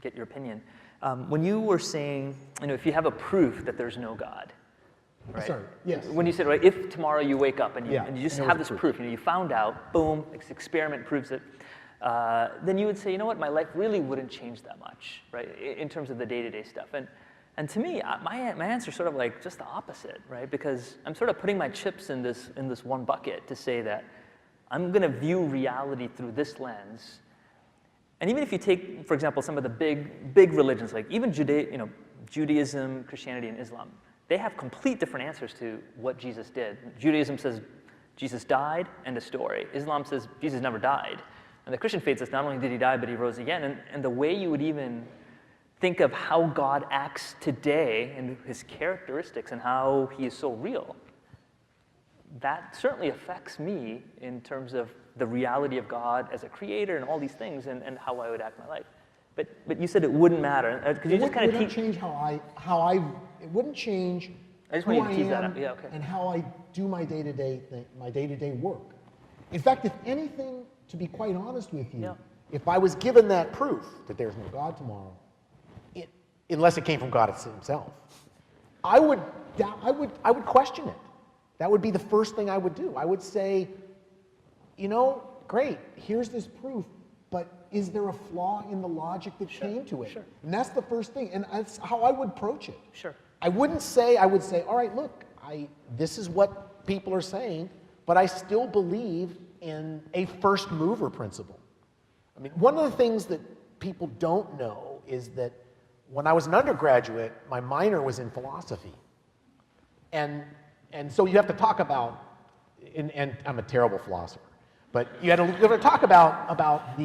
get your opinion. When you were saying, if you have a proof that there's no God, right? Sorry, yes. When you said, right, if tomorrow you wake up and you just have this proof, you found out, boom, this experiment proves it, then you would say, you know what, my life really wouldn't change that much, right, in terms of the day-to-day stuff. And to me, my answer is sort of like just the opposite, right? Because I'm sort of putting my chips in this one bucket to say that I'm going to view reality through this lens. And even if you take, for example, some of the big religions, like even Judaism, Christianity, and Islam, they have complete different answers to what Jesus did. Judaism says Jesus died, end of story. Islam says Jesus never died. And the Christian faith says not only did he die, but he rose again. And the way you would even think of how God acts today and his characteristics and how he is so real, that certainly affects me in terms of the reality of God as a creator and all these things and how I would act in my life. But you said it wouldn't matter. Could you just kind of teach? It wouldn't change it wouldn't change I just who want you to I tease that am up. Yeah, okay. and how I do my day-to-day work. In fact, if anything, to be quite honest with you, if I was given that proof that there's no God tomorrow, unless it came from God himself, I would question it. That would be the first thing I would do. I would say, great, here's this proof, but is there a flaw in the logic that came to it? Sure. And that's the first thing, and that's how I would approach it. Sure. I would say, all right, look, this is what people are saying, but I still believe in a first mover principle. I mean, one of the things that people don't know is that when I was an undergraduate, my minor was in philosophy. And so you have to talk about, and I'm a terrible philosopher, but you have to talk about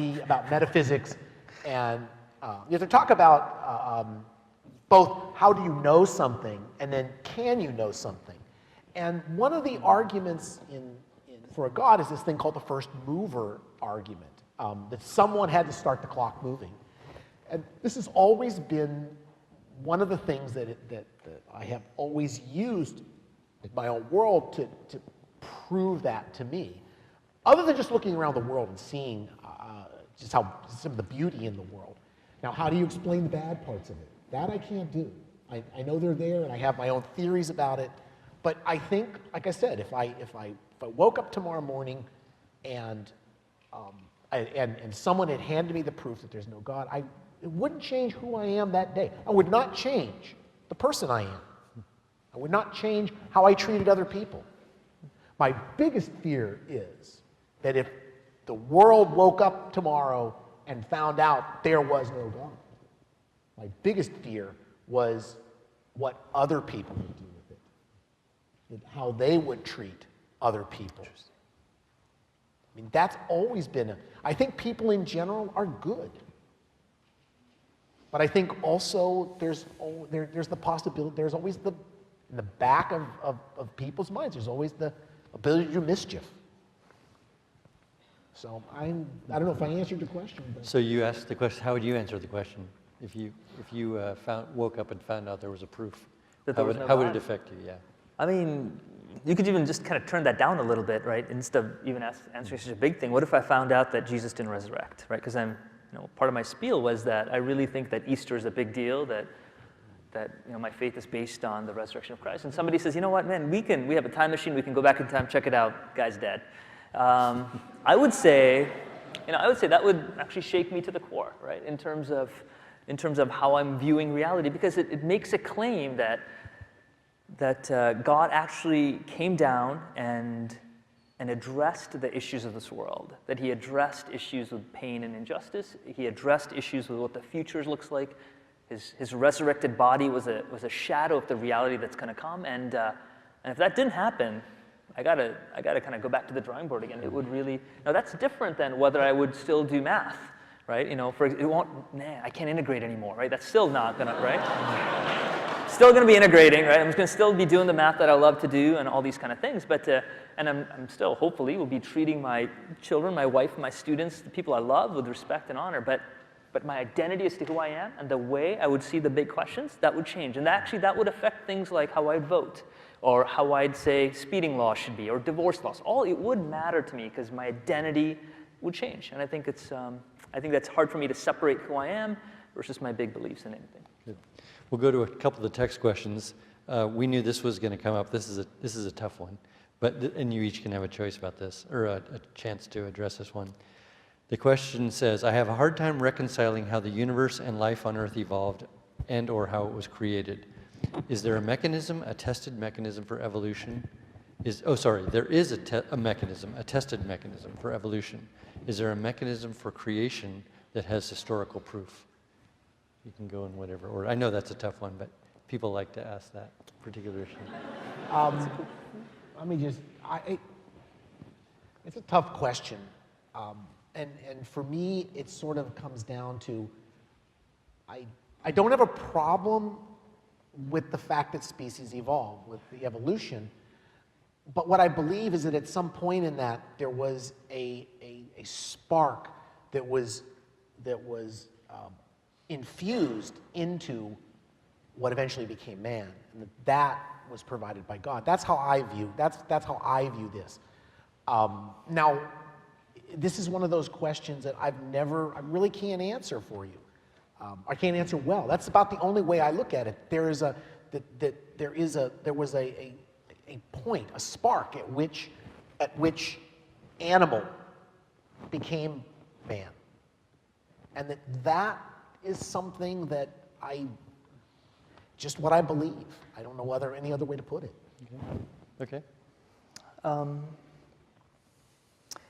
metaphysics, and you have to talk about both how do you know something and then can you know something. And one of the arguments for a God is this thing called the first mover argument, that someone had to start the clock moving. And this has always been one of the things that I have always used in my own world to prove that to me. Other than just looking around the world and seeing just how some of the beauty in the world. Now, how do you explain the bad parts of it? That I can't do. I know they're there, and I have my own theories about it. But I think, like I said, if I woke up tomorrow morning and someone had handed me the proof that there's no God, it wouldn't change who I am that day. I would not change the person I am. I would not change how I treated other people. My biggest fear is that if the world woke up tomorrow and found out there was no God, my biggest fear was what other people would do with it, how they would treat other people. I mean, that's always been I think people in general are good. But I think also there's the possibility, there's always in the back of people's minds, there's always the ability to do mischief. So I don't know if I answered the question. But. So you asked the question, how would you answer the question if you woke up and found out there was a proof? How would it affect you? Yeah. I mean, you could even just kind of turn that down a little bit, right? Instead of even answering such a big thing. What if I found out that Jesus didn't resurrect, right? Because part of my spiel was that I really think that Easter is a big deal, that my faith is based on the resurrection of Christ. And somebody says, you know what, man, we have a time machine, we can go back in time, check it out, guy's dead. I would say that would actually shake me to the core, right? In terms of how I'm viewing reality, because it makes a claim that God actually came down and addressed the issues of this world, that he addressed issues with pain and injustice, he addressed issues with what the future looks like. His resurrected body was a shadow of the reality that's going to come, and if that didn't happen, I gotta kind of go back to the drawing board again. It would really that's different than whether I would still do math, right? I can't integrate anymore, right? That's still not gonna, right? Still gonna be integrating, right? I'm just gonna still be doing the math that I love to do and all these kind of things, but and I'm still hopefully will be treating my children, my wife, my students, the people I love with respect and honor, but my identity as to who I am and the way I would see the big questions, that would change. And that would affect things like how I'd vote, or how I'd say speeding laws should be, or divorce laws. It would matter to me because my identity would change. And I think that's hard for me to separate who I am versus my big beliefs in anything. Good. We'll go to a couple of the text questions. We knew this was going to come up. This is a tough one, but and you each can have a choice about this, or a chance to address this one. The question says, I have a hard time reconciling how the universe and life on Earth evolved and or how it was created. Is there a mechanism, a tested mechanism for evolution? There is a mechanism, a tested mechanism for evolution. Is there a mechanism for creation that has historical proof? You can go in whatever order. I know that's a tough one, but people like to ask that particular issue. Let me just, it's a tough question. And for me, it sort of comes down to, I don't have a problem with the fact that species evolve, with the evolution, but what I believe is that at some point in that, there was a spark that was infused into what eventually became man, and that was provided by God. That's how I view. That's how I view this. Now, this is one of those questions that I really can't answer for you. I can't answer well. That's about the only way I look at it. There was a point, a spark at which animal became man, and that is something that just what I believe. I don't know any other way to put it. Okay.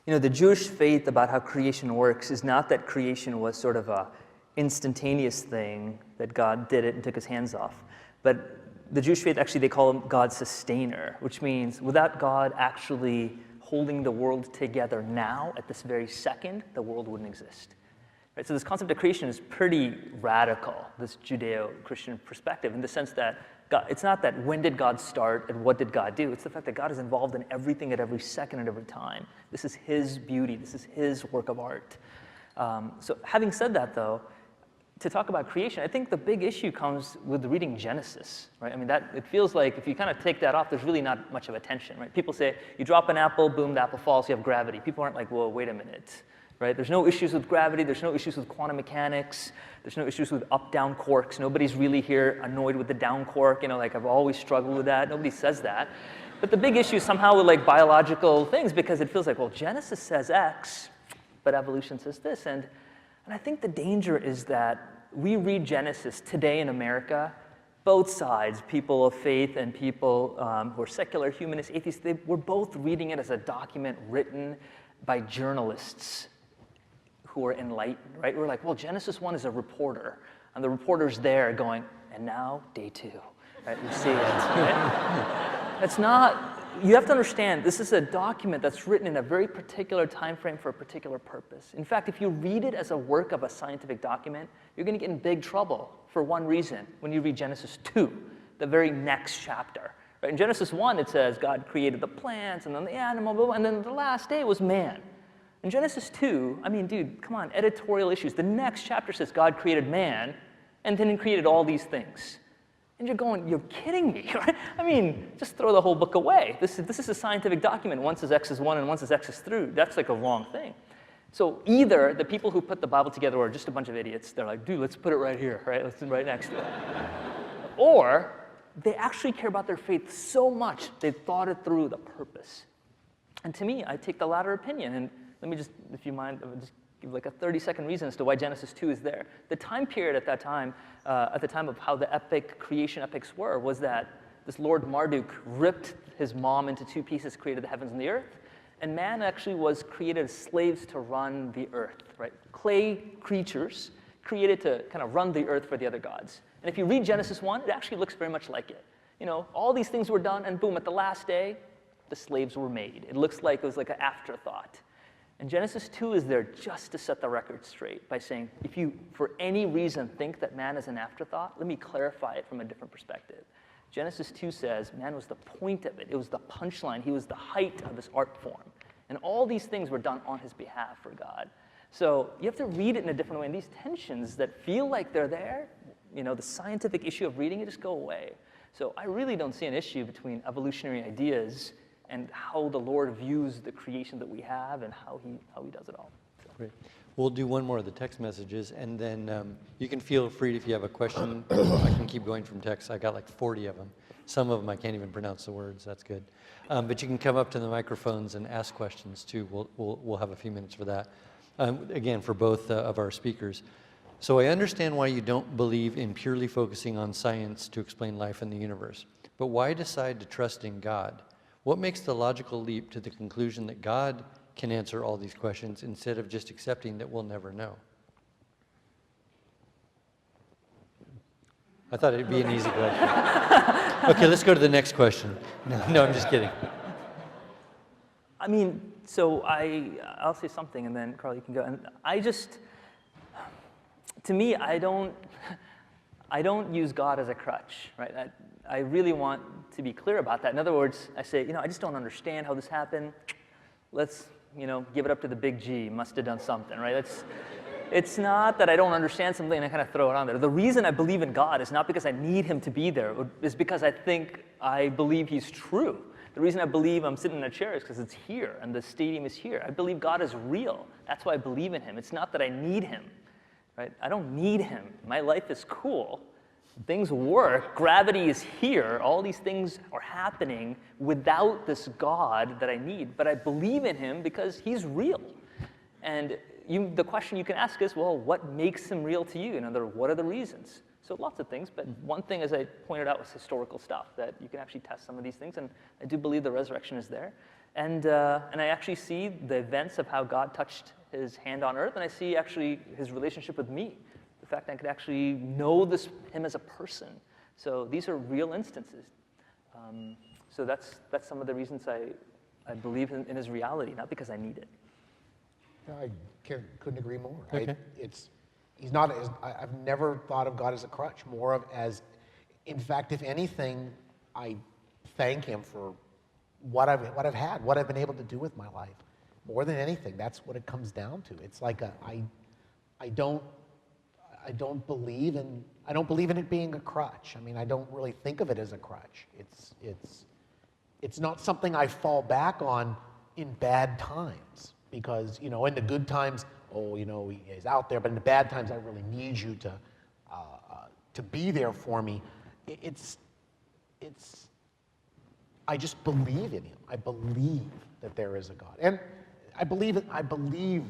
The Jewish faith about how creation works is not that creation was sort of a instantaneous thing, that God did it and took his hands off. But the Jewish faith, actually, they call him God's sustainer, which means without God actually holding the world together now, at this very second, the world wouldn't exist. Right? So this concept of creation is pretty radical, this Judeo-Christian perspective, in the sense that it's not that when did God start and what did God do, it's the fact that God is involved in everything at every second and every time. This is his beauty, this is his work of art. So having said that, though, to talk about creation, I think the big issue comes with reading Genesis, right? I mean, it feels like if you kind of take that off, there's really not much of a tension, right? People say, you drop an apple, boom, the apple falls, you have gravity. People aren't like, whoa, wait a minute, right? There's no issues with gravity, there's no issues with quantum mechanics, there's no issues with up-down quarks. Nobody's really here annoyed with the down quark, like I've always struggled with that. Nobody says that. But the big issue is somehow with like biological things, because it feels like, well, Genesis says X, but evolution says this. And I think the danger is that we read Genesis today in America, both sides, people of faith and people who are secular, humanists, atheists, we're both reading it as a document written by journalists who are enlightened, right? We're like, well, Genesis 1 is a reporter, and the reporter's there going, and now day 2, right? We see it, right? It's not. You have to understand, this is a document that's written in a very particular time frame for a particular purpose. In fact, if you read it as a work of a scientific document, you're going to get in big trouble for one reason when you read Genesis 2, the very next chapter. Right? In Genesis 1, it says God created the plants and then the animal, blah, blah, and then the last day was man. In Genesis 2, I mean, dude, come on, editorial issues. The next chapter says God created man, and then he created all these things. And you're going, you're kidding me, right? I mean, just throw the whole book away. This is a scientific document. One says X is 1 and one says X is 3. That's like a wrong thing. So either the people who put the Bible together are just a bunch of idiots. They're like, dude, let's put it right here, right? Let's put it right next to it. Or they actually care about their faith so much, they've thought it through the purpose. And to me, I take the latter opinion. And let me just, if you mind, just give like a 30-second reason as to why Genesis 2 is there. The time period at that time, at the time of how the creation epics were, was that this Lord Marduk ripped his mom into 2 pieces, created the heavens and the earth, and man actually was created as slaves to run the earth, right? Clay creatures created to kind of run the earth for the other gods. And if you read Genesis 1, it actually looks very much like it. All these things were done, and boom, at the last day, the slaves were made. It looks like it was like an afterthought. And Genesis 2 is there just to set the record straight by saying, if you, for any reason, think that man is an afterthought, let me clarify it from a different perspective. Genesis 2 says man was the point of it. It was the punchline. He was the height of his art form. And all these things were done on his behalf for God. So you have to read it in a different way. And these tensions that feel like they're there, the scientific issue of reading it, just go away. So I really don't see an issue between evolutionary ideas and how the Lord views the creation that we have and how he does it all. So. Great. We'll do one more of the text messages, and then you can feel free if you have a question. I can keep going from text. I got like 40 of them. Some of them I can't even pronounce the words. That's good. But you can come up to the microphones and ask questions too. We'll have a few minutes for that. Again, for both of our speakers. So I understand why you don't believe in purely focusing on science to explain life in the universe. But why decide to trust in God? What makes the logical leap to the conclusion that God can answer all these questions instead of just accepting that we'll never know? I thought it'd be an easy question. Okay, let's go to the next question. No, I'm just kidding. I mean, so I'll say something, and then Carl, you can go. And to me, I don't use God as a crutch, right? I really want to be clear about that. In other words, I say, I just don't understand how this happened. Let's, give it up to the big G. Must have done something, right? It's not that I don't understand something and I kind of throw it on there. The reason I believe in God is not because I need him to be there. It's because I believe he's true. The reason I believe I'm sitting in a chair is because it's here and the stadium is here. I believe God is real. That's why I believe in him. It's not that I need him, right? I don't need him. My life is cool. Things work. Gravity is here. All these things are happening without this God that I need. But I believe in him because he's real. And the question you can ask is, well, what makes him real to you? In other words, what are the reasons? So lots of things, but one thing, as I pointed out, was historical stuff, that you can actually test some of these things, and I do believe the resurrection is there. And I actually see the events of how God touched his hand on earth, and I see actually his relationship with me. The fact that I could actually know him as a person. So these are real instances. So that's some of the reasons I believe in his reality, not because I need it. I couldn't agree more. Okay. I've never thought of God as a crutch, more of as, in fact, if anything, I thank him for what I've had, what I've been able to do with my life. More than anything, that's what it comes down to. It's like I don't believe in it being a crutch. I mean, I don't really think of it as a crutch. It's not something I fall back on in bad times. Because, in the good times, he's out there, but in the bad times, I really need you to be there for me. I just believe in him. I believe that there is a God. And I believe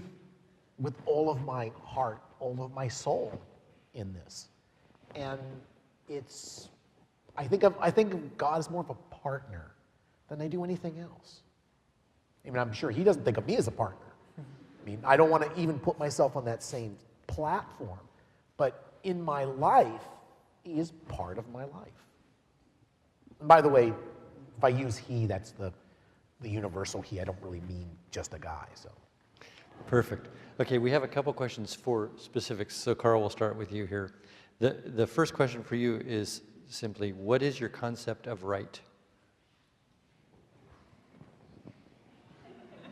with all of my heart, all of my soul in this. And I think of God as more of a partner than I do anything else. I mean, I'm sure he doesn't think of me as a partner. I mean, I don't want to even put myself on that same platform. But in my life, he is part of my life. And by the way, if I use he, that's the universal he. I don't really mean just a guy. So. Perfect. Okay, we have a couple questions for specifics. So Carl, we'll start with you here. The first question for you is simply, what is your concept of right?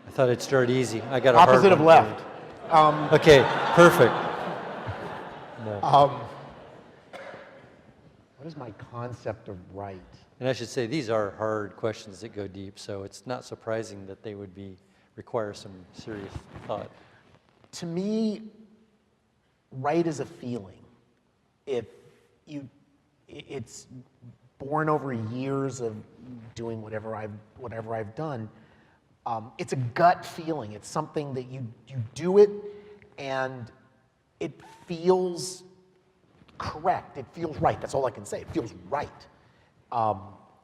I thought I'd start easy. I got a opposite hard of one left. Okay, perfect. No. What is my concept of right? And I should say, these are hard questions that go deep, so it's not surprising that they would require some serious thought. To me, right is a feeling. It's born over years of doing whatever I've done. It's a gut feeling. It's something that you do it, and it feels correct. It feels right. That's all I can say. It feels right.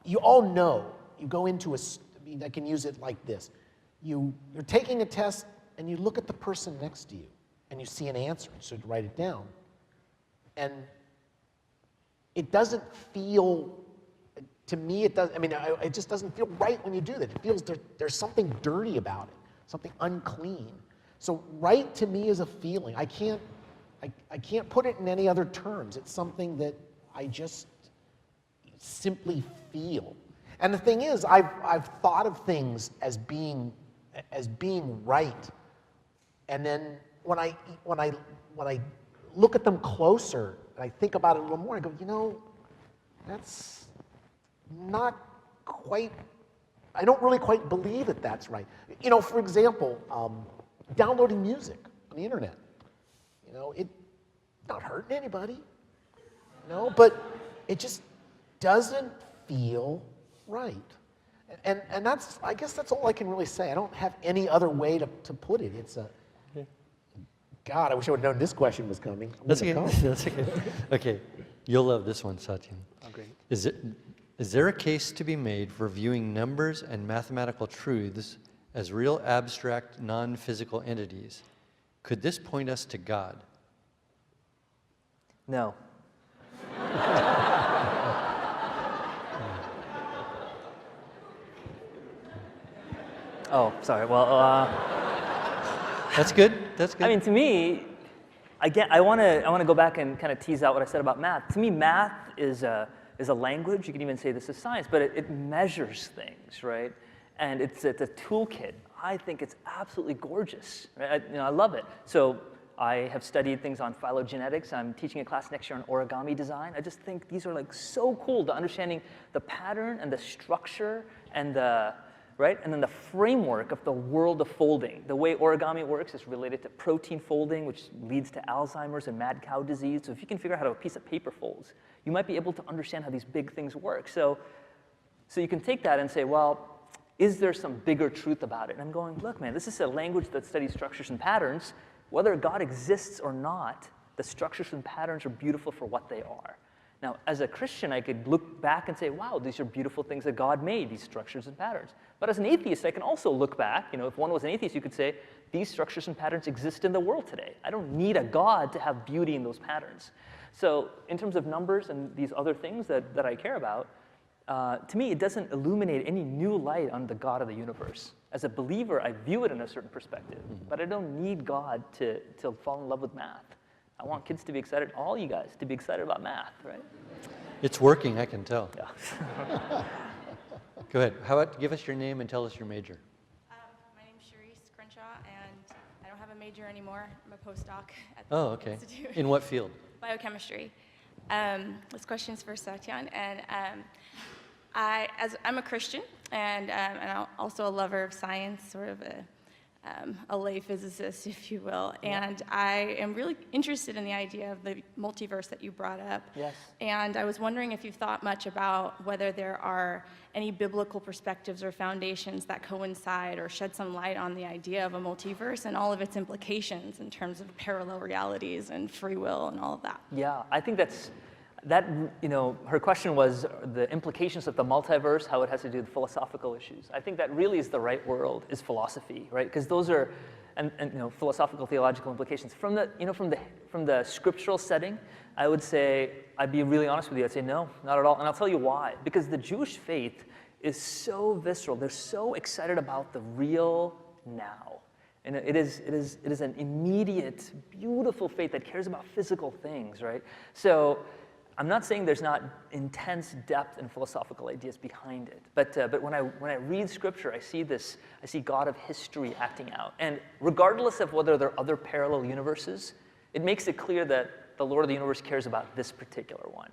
You all know. You go into I can use it like this. You're taking a test, and you look at the person next to you, and you see an answer, so you write it down. And it doesn't feel, to me, it just doesn't feel right when you do that. It feels there's something dirty about it, something unclean. So right to me is a feeling. I can't put it in any other terms. It's something that I just simply feel. And the thing is, I've thought of things as being right, and then when I look at them closer and I think about it a little more, I go, that's not quite. I don't really quite believe that that's right. For example, downloading music. the internet. You know, it's not hurting anybody, you know, but it just doesn't feel right. And that's, I guess that's all I can really say. I don't have any other way to put it. It's a, God, I wish I would have known this question was coming. That's okay. That's okay. Okay, you'll love this one, Satyan. Oh, great. Is there a case to be made for viewing numbers and mathematical truths as real abstract, non-physical entities? Could this point us to God? No. Oh, sorry. Well, That's good. That's good. I mean, to me, again, I want to go back and kind of tease out what I said about math. To me, math is a language. You can even say this is science, but it measures things, right? And it's a toolkit. I think it's absolutely gorgeous. Right? I love it. So I have studied things on phylogenetics. I'm teaching a class next year on origami design. I just think these are like so cool to understanding the pattern and the structure and the right? And then the framework of the world of folding. The way origami works is related to protein folding, which leads to Alzheimer's and mad cow disease. So if you can figure out how a piece of paper folds, you might be able to understand how these big things work. So you can take that and say, well, is there some bigger truth about it? And I'm going, look, man, this is a language that studies structures and patterns. Whether God exists or not, the structures and patterns are beautiful for what they are. Now, as a Christian, I could look back and say, wow, these are beautiful things that God made, these structures and patterns. But as an atheist, I can also look back. If one was an atheist, you could say, these structures and patterns exist in the world today. I don't need a God to have beauty in those patterns. So in terms of numbers and these other things that I care about, to me, it doesn't illuminate any new light on the God of the universe. As a believer, I view it in a certain perspective, but I don't need God to fall in love with math. I want kids to be excited, all you guys, to be excited about math, right? It's working, I can tell. Yeah. Go ahead. How about give us your name and tell us your major? My name's Charisse Crenshaw, and I don't have a major anymore. I'm a postdoc at the Okay. Institute. In what field? Biochemistry. This question's for Satyan, and I'm a Christian, and I'm also a lover of science, sort of a lay physicist, if you will. And I am really interested in the idea of the multiverse that you brought up. Yes. And I was wondering if you've thought much about whether there are any biblical perspectives or foundations that coincide or shed some light on the idea of a multiverse and all of its implications in terms of parallel realities and free will and all of that. Yeah, I think her question was the implications of the multiverse, how it has to do with philosophical issues. I think that really is the right word, is philosophy, right? Because those are, and philosophical, theological implications. From the scriptural setting, I would say, I'd be really honest with you, I'd say no, not at all. And I'll tell you why. Because the Jewish faith is so visceral. They're so excited about the real now. And it is an immediate, beautiful faith that cares about physical things, right? So I'm not saying there's not intense depth and philosophical ideas behind it, but when I read Scripture, I see God of history acting out, and regardless of whether there are other parallel universes, it makes it clear that the Lord of the universe cares about this particular one,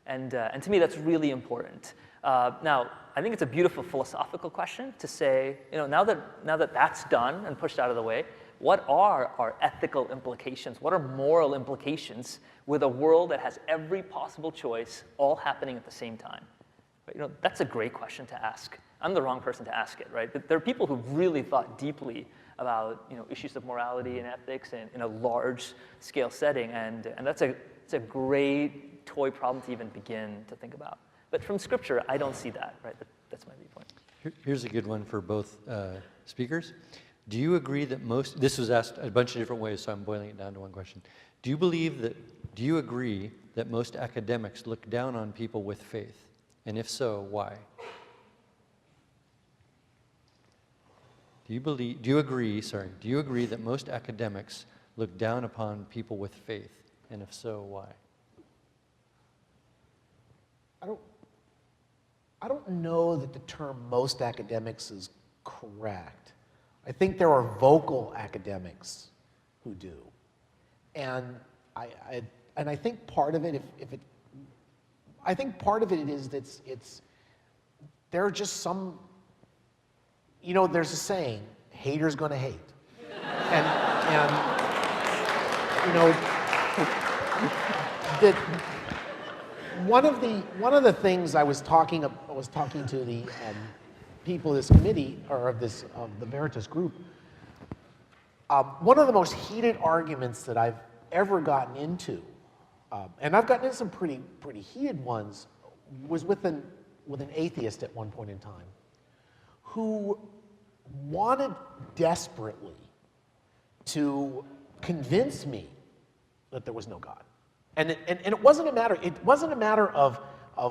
and to me that's really important. Now, I think it's a beautiful philosophical question to say, now that that's done and pushed out of the way, what are our ethical implications? What are moral implications with a world that has every possible choice all happening at the same time? But, that's a great question to ask. I'm the wrong person to ask it, right? But there are people who've really thought deeply about issues of morality and ethics in a large-scale setting, and it's a great toy problem to even begin to think about. But from Scripture, I don't see that, right? That's my viewpoint. Here's a good one for both speakers. Do you agree that this was asked a bunch of different ways, so I'm boiling it down to one question. Do you agree that most academics look down on people with faith? And if so, why? Do you agree that most academics look down upon people with faith? And if so, why? I don't know that the term most academics is correct. I think there are vocal academics who do. And I think part of it, I think part of it is that there are just some, there's a saying, haters gonna hate. And you know, that one of the things I was talking to the people of this committee, or of the Veritas group. One of the most heated arguments that I've ever gotten into, and I've gotten into some pretty heated ones, was with an atheist at one point in time, who wanted desperately to convince me that there was no God. And it wasn't a matter of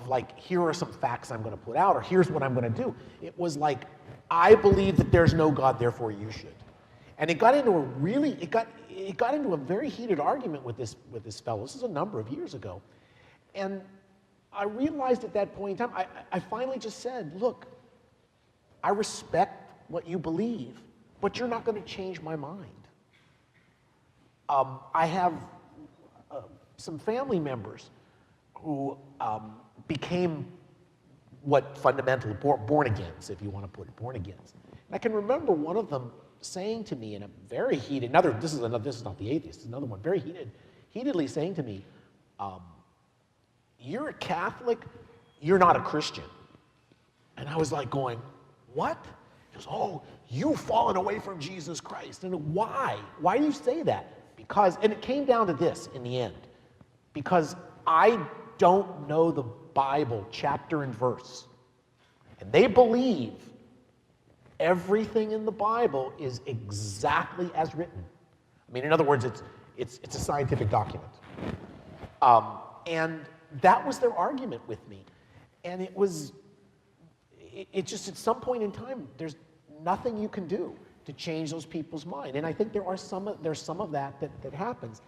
like, here are some facts I'm going to put out, or here's what I'm going to do. It was like, I believe that there's no God, therefore you should. And it got into a very heated argument with this fellow. This is a number of years ago. And I realized at that point in time, I finally just said, look, I respect what you believe, but you're not going to change my mind. I have some family members who became what fundamental born-agains, if you want to put it, born-agains. And I can remember one of them saying to me in a very heated, this is not the atheist, it's another one, very heatedly saying to me, you're a Catholic, you're not a Christian. And I was like going, what? He goes, oh, you've fallen away from Jesus Christ. And why? Why do you say that? Because, and it came down to this in the end, because I don't know the Bible chapter and verse. And they believe everything in the Bible is exactly as written. I mean, in other words, it's a scientific document. And that was their argument with me. And it just, at some point in time, there's nothing you can do to change those people's mind. And I think there's some of that happens.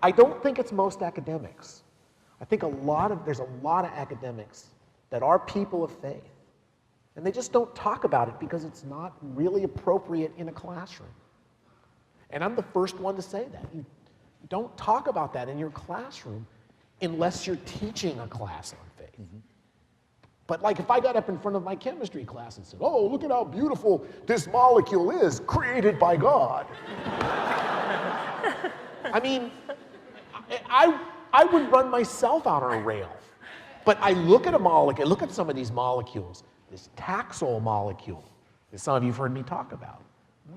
I don't think it's most academics. I think there's a lot of academics that are people of faith. And they just don't talk about it because it's not really appropriate in a classroom. And I'm the first one to say that. You don't talk about that in your classroom unless you're teaching a class on faith. Mm-hmm. But like, if I got up in front of my chemistry class and said, oh, look at how beautiful this molecule is, created by God. I mean, I would run myself out on a rail. But I look at a molecule, look at some of these molecules, this Taxol molecule, that some of you have heard me talk about.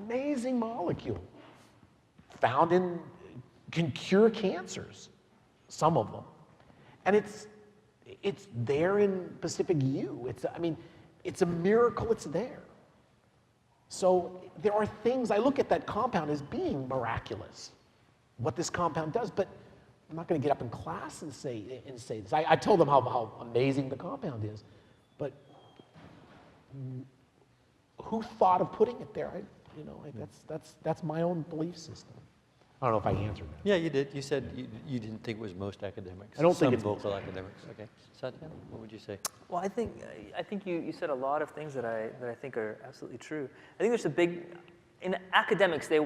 Amazing molecule. Can cure cancers, some of them. And it's there in Pacific U. It's a miracle it's there. So there are things, I look at that compound as being miraculous, what this compound does, but I'm not going to get up in class and say this. I told them how amazing the compound is, but who thought of putting it there? That's my own belief system. I don't know if I answered that. Yeah, you did. You said you didn't think it was most academics. I don't think it's vocal academics. Okay, Satyan, what would you say? Well, I think you said a lot of things that I think are absolutely true. I think there's a big, in academics, they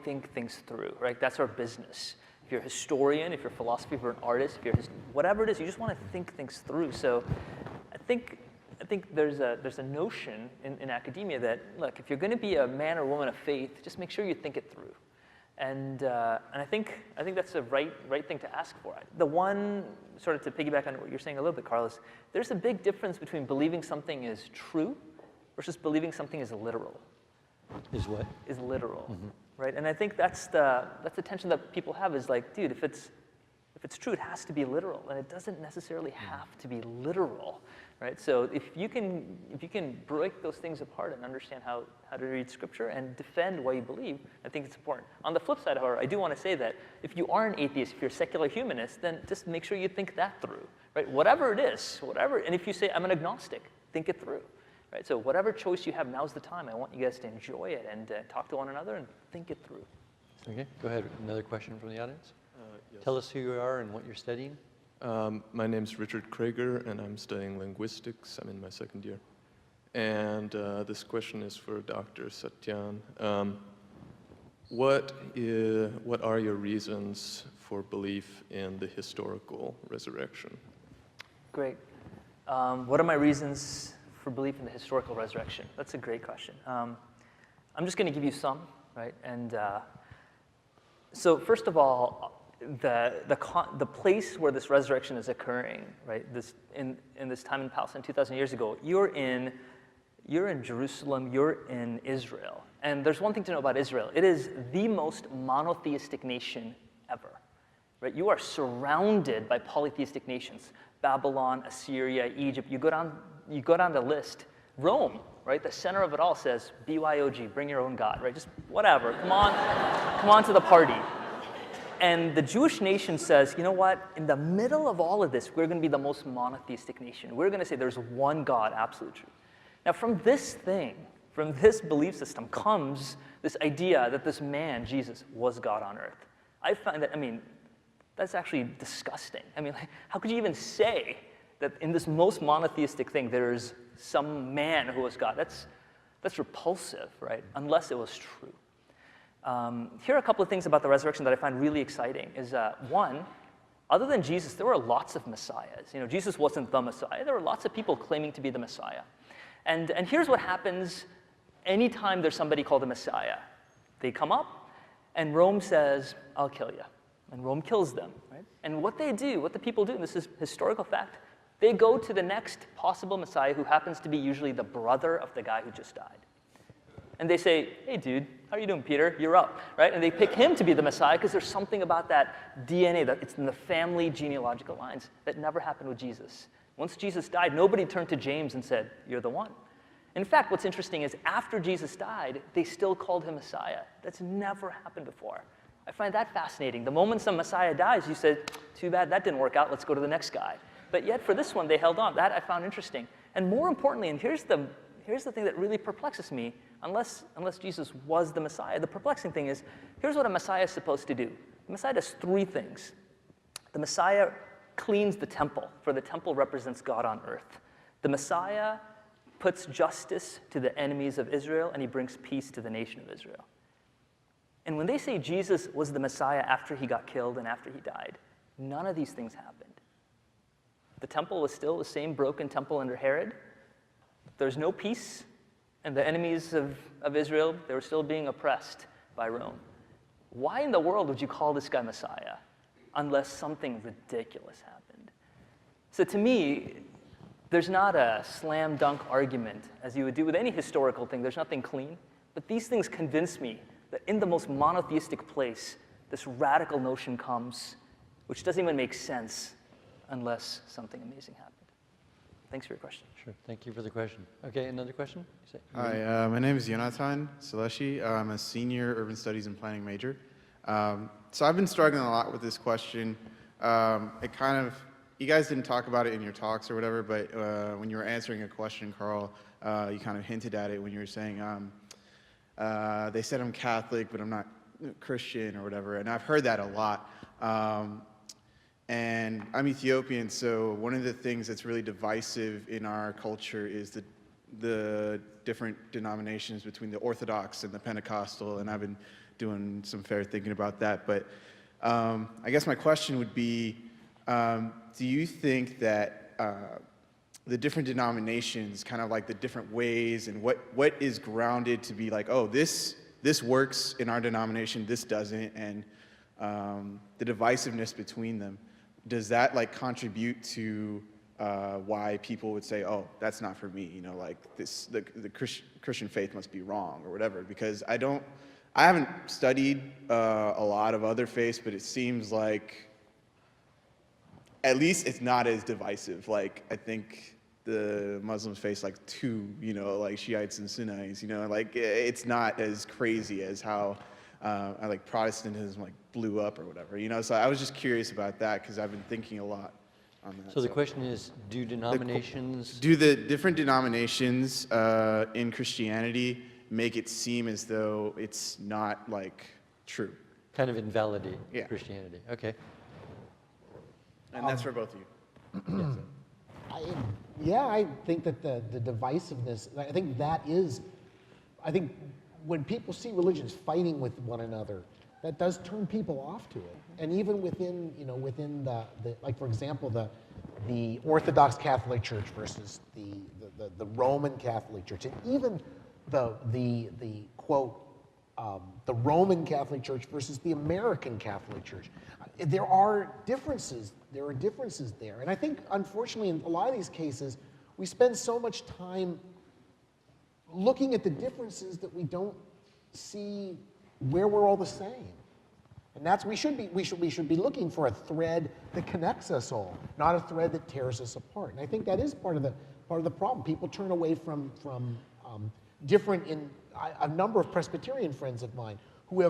think things through, right? That's our business. If you're a historian, if you're a philosopher, if you're an artist, if you're whatever it is, you just want to think things through. So I think there's a notion in academia that, look, if you're going to be a man or woman of faith, just make sure you think it through. And I think that's the right thing to ask for. The one, sort of to piggyback on what you're saying a little bit, Carlos, there's a big difference between believing something is true versus believing something is literal. Is what? Is literal, mm-hmm. right? And I think that's the tension that people have is like, dude, if it's true, it has to be literal, and it doesn't necessarily have to be literal, right? So if you can break those things apart and understand how to read Scripture and defend what you believe, I think it's important. On the flip side, however, I do want to say that if you are an atheist, if you're a secular humanist, then just make sure you think that through, right? Whatever it is, and if you say, I'm an agnostic, think it through, right? So whatever choice you have, now's the time. I want you guys to enjoy it and talk to one another and think it through. Okay, go ahead. Another question from the audience? Yes. Tell us who you are and what you're studying. My name's Richard Krager, and I'm studying linguistics. I'm in my second year. And this question is for Dr. Satyan. What are your reasons for belief in the historical resurrection? Great. What are my reasons for belief in the historical resurrection? That's a great question. I'm just going to give you some, right? And So first of all, the place where this resurrection is occurring, right? In this time in Palestine 2,000 years ago, you're in Jerusalem, you're in Israel. And there's one thing to know about Israel. It is the most monotheistic nation ever, right? You are surrounded by polytheistic nations. Babylon, Assyria, Egypt, you go down the list. Rome, right? The center of it all says, BYOG, bring your own God, right? Just whatever, come on to the party. And the Jewish nation says, you know what? In the middle of all of this, we're going to be the most monotheistic nation. We're going to say there's one God, absolute truth. Now, from this belief system comes this idea that this man, Jesus, was God on earth. I find that, that's actually disgusting. How could you even say that in this most monotheistic thing, there's some man who was God? That's repulsive, right? Unless it was true. Here are a couple of things about the resurrection that I find really exciting. Is one, other than Jesus, there were lots of messiahs. Jesus wasn't the Messiah. There were lots of people claiming to be the Messiah. And here's what happens anytime there's somebody called a Messiah. They come up, and Rome says, I'll kill you. And Rome kills them, right? And what the people do, and this is historical fact, they go to the next possible Messiah who happens to be usually the brother of the guy who just died. And they say, hey, dude, how are you doing, Peter? You're up, right? And they pick him to be the Messiah because there's something about that DNA, that it's in the family genealogical lines that never happened with Jesus. Once Jesus died, nobody turned to James and said, you're the one. In fact, what's interesting is after Jesus died, they still called him Messiah. That's never happened before. I find that fascinating. The moment some Messiah dies, you said, too bad, that didn't work out, let's go to the next guy. But yet for this one, they held on. That I found interesting. And more importantly, and here's the thing that really perplexes me, unless Jesus was the Messiah, the perplexing thing is, here's what a Messiah is supposed to do. The Messiah does three things. The Messiah cleans the temple, for the temple represents God on earth. The Messiah puts justice to the enemies of Israel, and he brings peace to the nation of Israel. And when they say Jesus was the Messiah after he got killed and after he died, none of these things happened. The temple was still the same broken temple under Herod. There's no peace, and the enemies of Israel, they were still being oppressed by Rome. Why in the world would you call this guy Messiah unless something ridiculous happened? So to me, there's not a slam dunk argument, as you would do with any historical thing. There's nothing clean. But these things convince me that in the most monotheistic place, this radical notion comes, which doesn't even make sense unless something amazing happened. Thanks for your question. Sure, thank you for the question. Okay, another question? Hi, my name is Jonathan Saleshi. I'm a senior urban studies and planning major. So I've been struggling a lot with this question. You guys didn't talk about it in your talks or whatever, but when you were answering a question, Carl, you kind of hinted at it when you were saying, they said I'm Catholic, but I'm not Christian or whatever, and I've heard that a lot. And I'm Ethiopian, so one of the things that's really divisive in our culture is the different denominations between the Orthodox and the Pentecostal, and I've been doing some fair thinking about that. But I guess my question would be, do you think that the different denominations, kind of like the different ways, and what is grounded to be like, oh, this works in our denomination, this doesn't, and the divisiveness between them, does that like contribute to why people would say, oh, that's not for me, like the Christian faith must be wrong or whatever? Because I haven't studied a lot of other faiths, but it seems like at least it's not as divisive. Like, I think the Muslims face like two, like Shiites and Sunnis, like it's not as crazy as how like Protestantism like blew up or whatever, So I was just curious about that because I've been thinking a lot on that. So the question is, do denominations... Do the different denominations in Christianity make it seem as though it's not like true? Kind of invalidate Christianity, okay. And that's for both of you. I think that the divisiveness, I think when people see religions fighting with one another, that does turn people off to it. And even within the like, for example, the Orthodox Catholic Church versus the Roman Catholic Church, and even the quote the Roman Catholic Church versus the American Catholic Church. There are differences. There are differences there. And I think, unfortunately, in a lot of these cases, we spend so much time looking at the differences that we don't see where we're all the same. And that's, we should be looking for a thread that connects us all, not a thread that tears us apart. And I think that is part of the problem. People turn away from different, a number of Presbyterian friends of mine who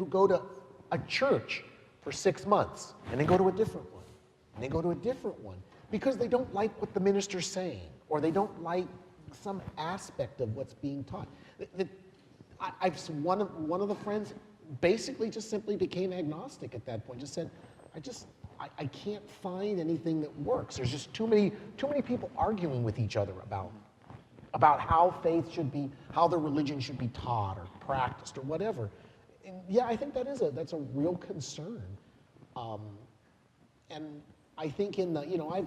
go to a church for 6 months, and they go to a different one, and they go to a different one, because they don't like what the minister's saying, or they don't like some aspect of what's being taught. One of the friends basically just simply became agnostic at that point. Just said, I can't find anything that works. There's just too many people arguing with each other about how faith should be, how the religion should be taught or practiced or whatever. And yeah, I think that's a real concern. And I think I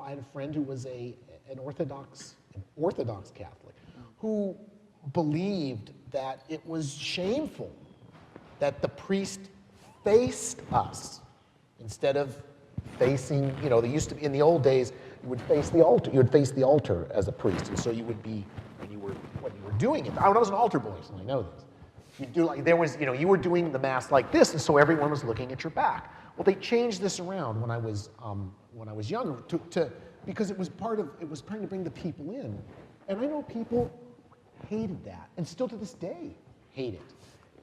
had a friend who was an Orthodox Catholic who believed that it was shameful that the priest faced us instead of facing, they used to be, in the old days, you would face the altar. You would face the altar as a priest, and so you would be, when you were doing it. I was an altar boy, so I know this. You do like you were doing the mass like this, and so everyone was looking at your back. Well, they changed this around when I was younger because it was trying to bring the people in, and I know people hated that, and still to this day hate it.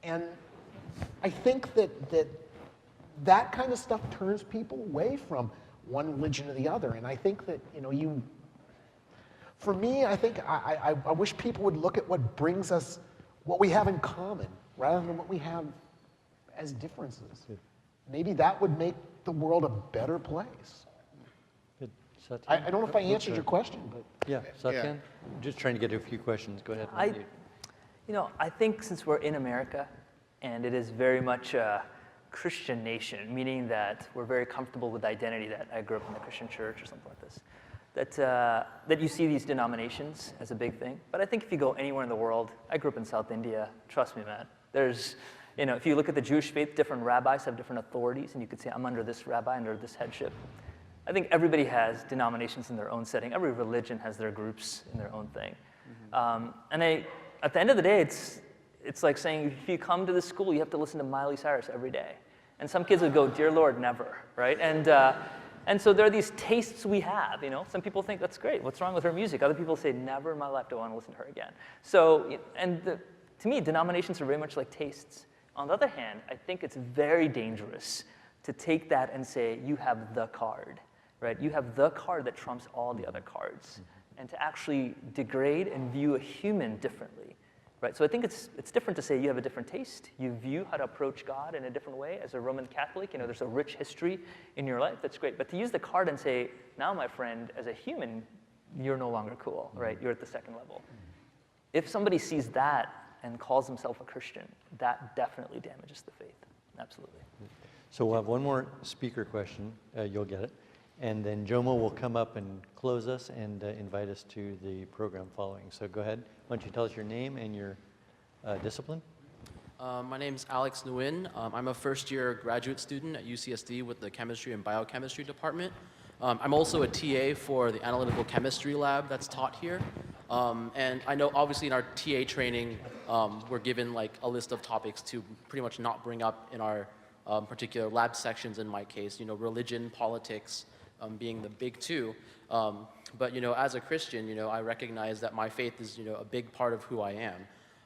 And I think that kind of stuff turns people away from one religion or the other. And I think that, for me, I think I wish people would look at what brings us, what we have in common, rather than what we have as differences. Maybe that would make the world a better place. Good. Satyan? I don't know if I answered your question, but. Yeah, Satyan? Just trying to get to a few questions. Go ahead. I think since we're in America, and it is very much a Christian nation, meaning that we're very comfortable with the identity that I grew up in the Christian church or something like this, that you see these denominations as a big thing. But I think if you go anywhere in the world, I grew up in South India, trust me, man, there's, if you look at the Jewish faith, different rabbis have different authorities, and you could say, I'm under this rabbi, under this headship. I think everybody has denominations in their own setting. Every religion has their groups in their own thing. Mm-hmm. At the end of the day, it's like saying, if you come to this school, you have to listen to Miley Cyrus every day. And some kids would go, dear Lord, never, right? And so there are these tastes we have, Some people think, that's great, what's wrong with her music? Other people say, never in my life do I want to listen to her again. So, to me, denominations are very much like tastes. On the other hand, I think it's very dangerous to take that and say, you have the card, right? You have the card that trumps all the other cards. And to actually degrade and view a human differently. Right? So I think it's different to say you have a different taste. You view how to approach God in a different way. As a Roman Catholic, there's a rich history in your life. That's great. But to use the card and say, now, my friend, as a human, you're no longer cool, right? You're at the second level. If somebody sees that and calls himself a Christian, that definitely damages the faith. Absolutely. So we'll have one more speaker question. You'll get it. And then Jomo will come up and close us and invite us to the program following. So go ahead. Why don't you tell us your name and your discipline? My name's Alex Nguyen. I'm a first-year graduate student at UCSD with the Chemistry and Biochemistry department. I'm also a TA for the analytical chemistry lab that's taught here. And I know, obviously, in our TA training, we're given like a list of topics to pretty much not bring up in our particular lab sections. In my case, religion, politics, being the big two. But, as a Christian, I recognize that my faith is, a big part of who I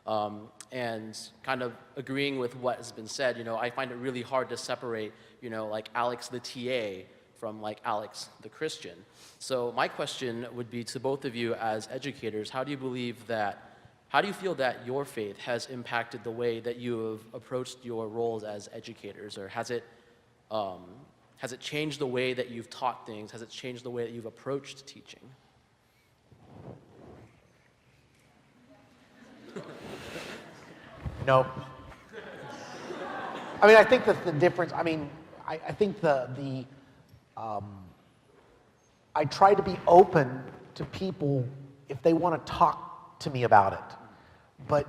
am. And kind of agreeing with what has been said, I find it really hard to separate, like Alex the TA from like Alex the Christian. So my question would be to both of you as educators, how do you feel that your faith has impacted the way that you have approached your roles as educators, or has it changed the way that you've taught things? Has it changed the way that you've approached teaching? No. I think that the difference, I think I try to be open to people if they want to talk to me about it. but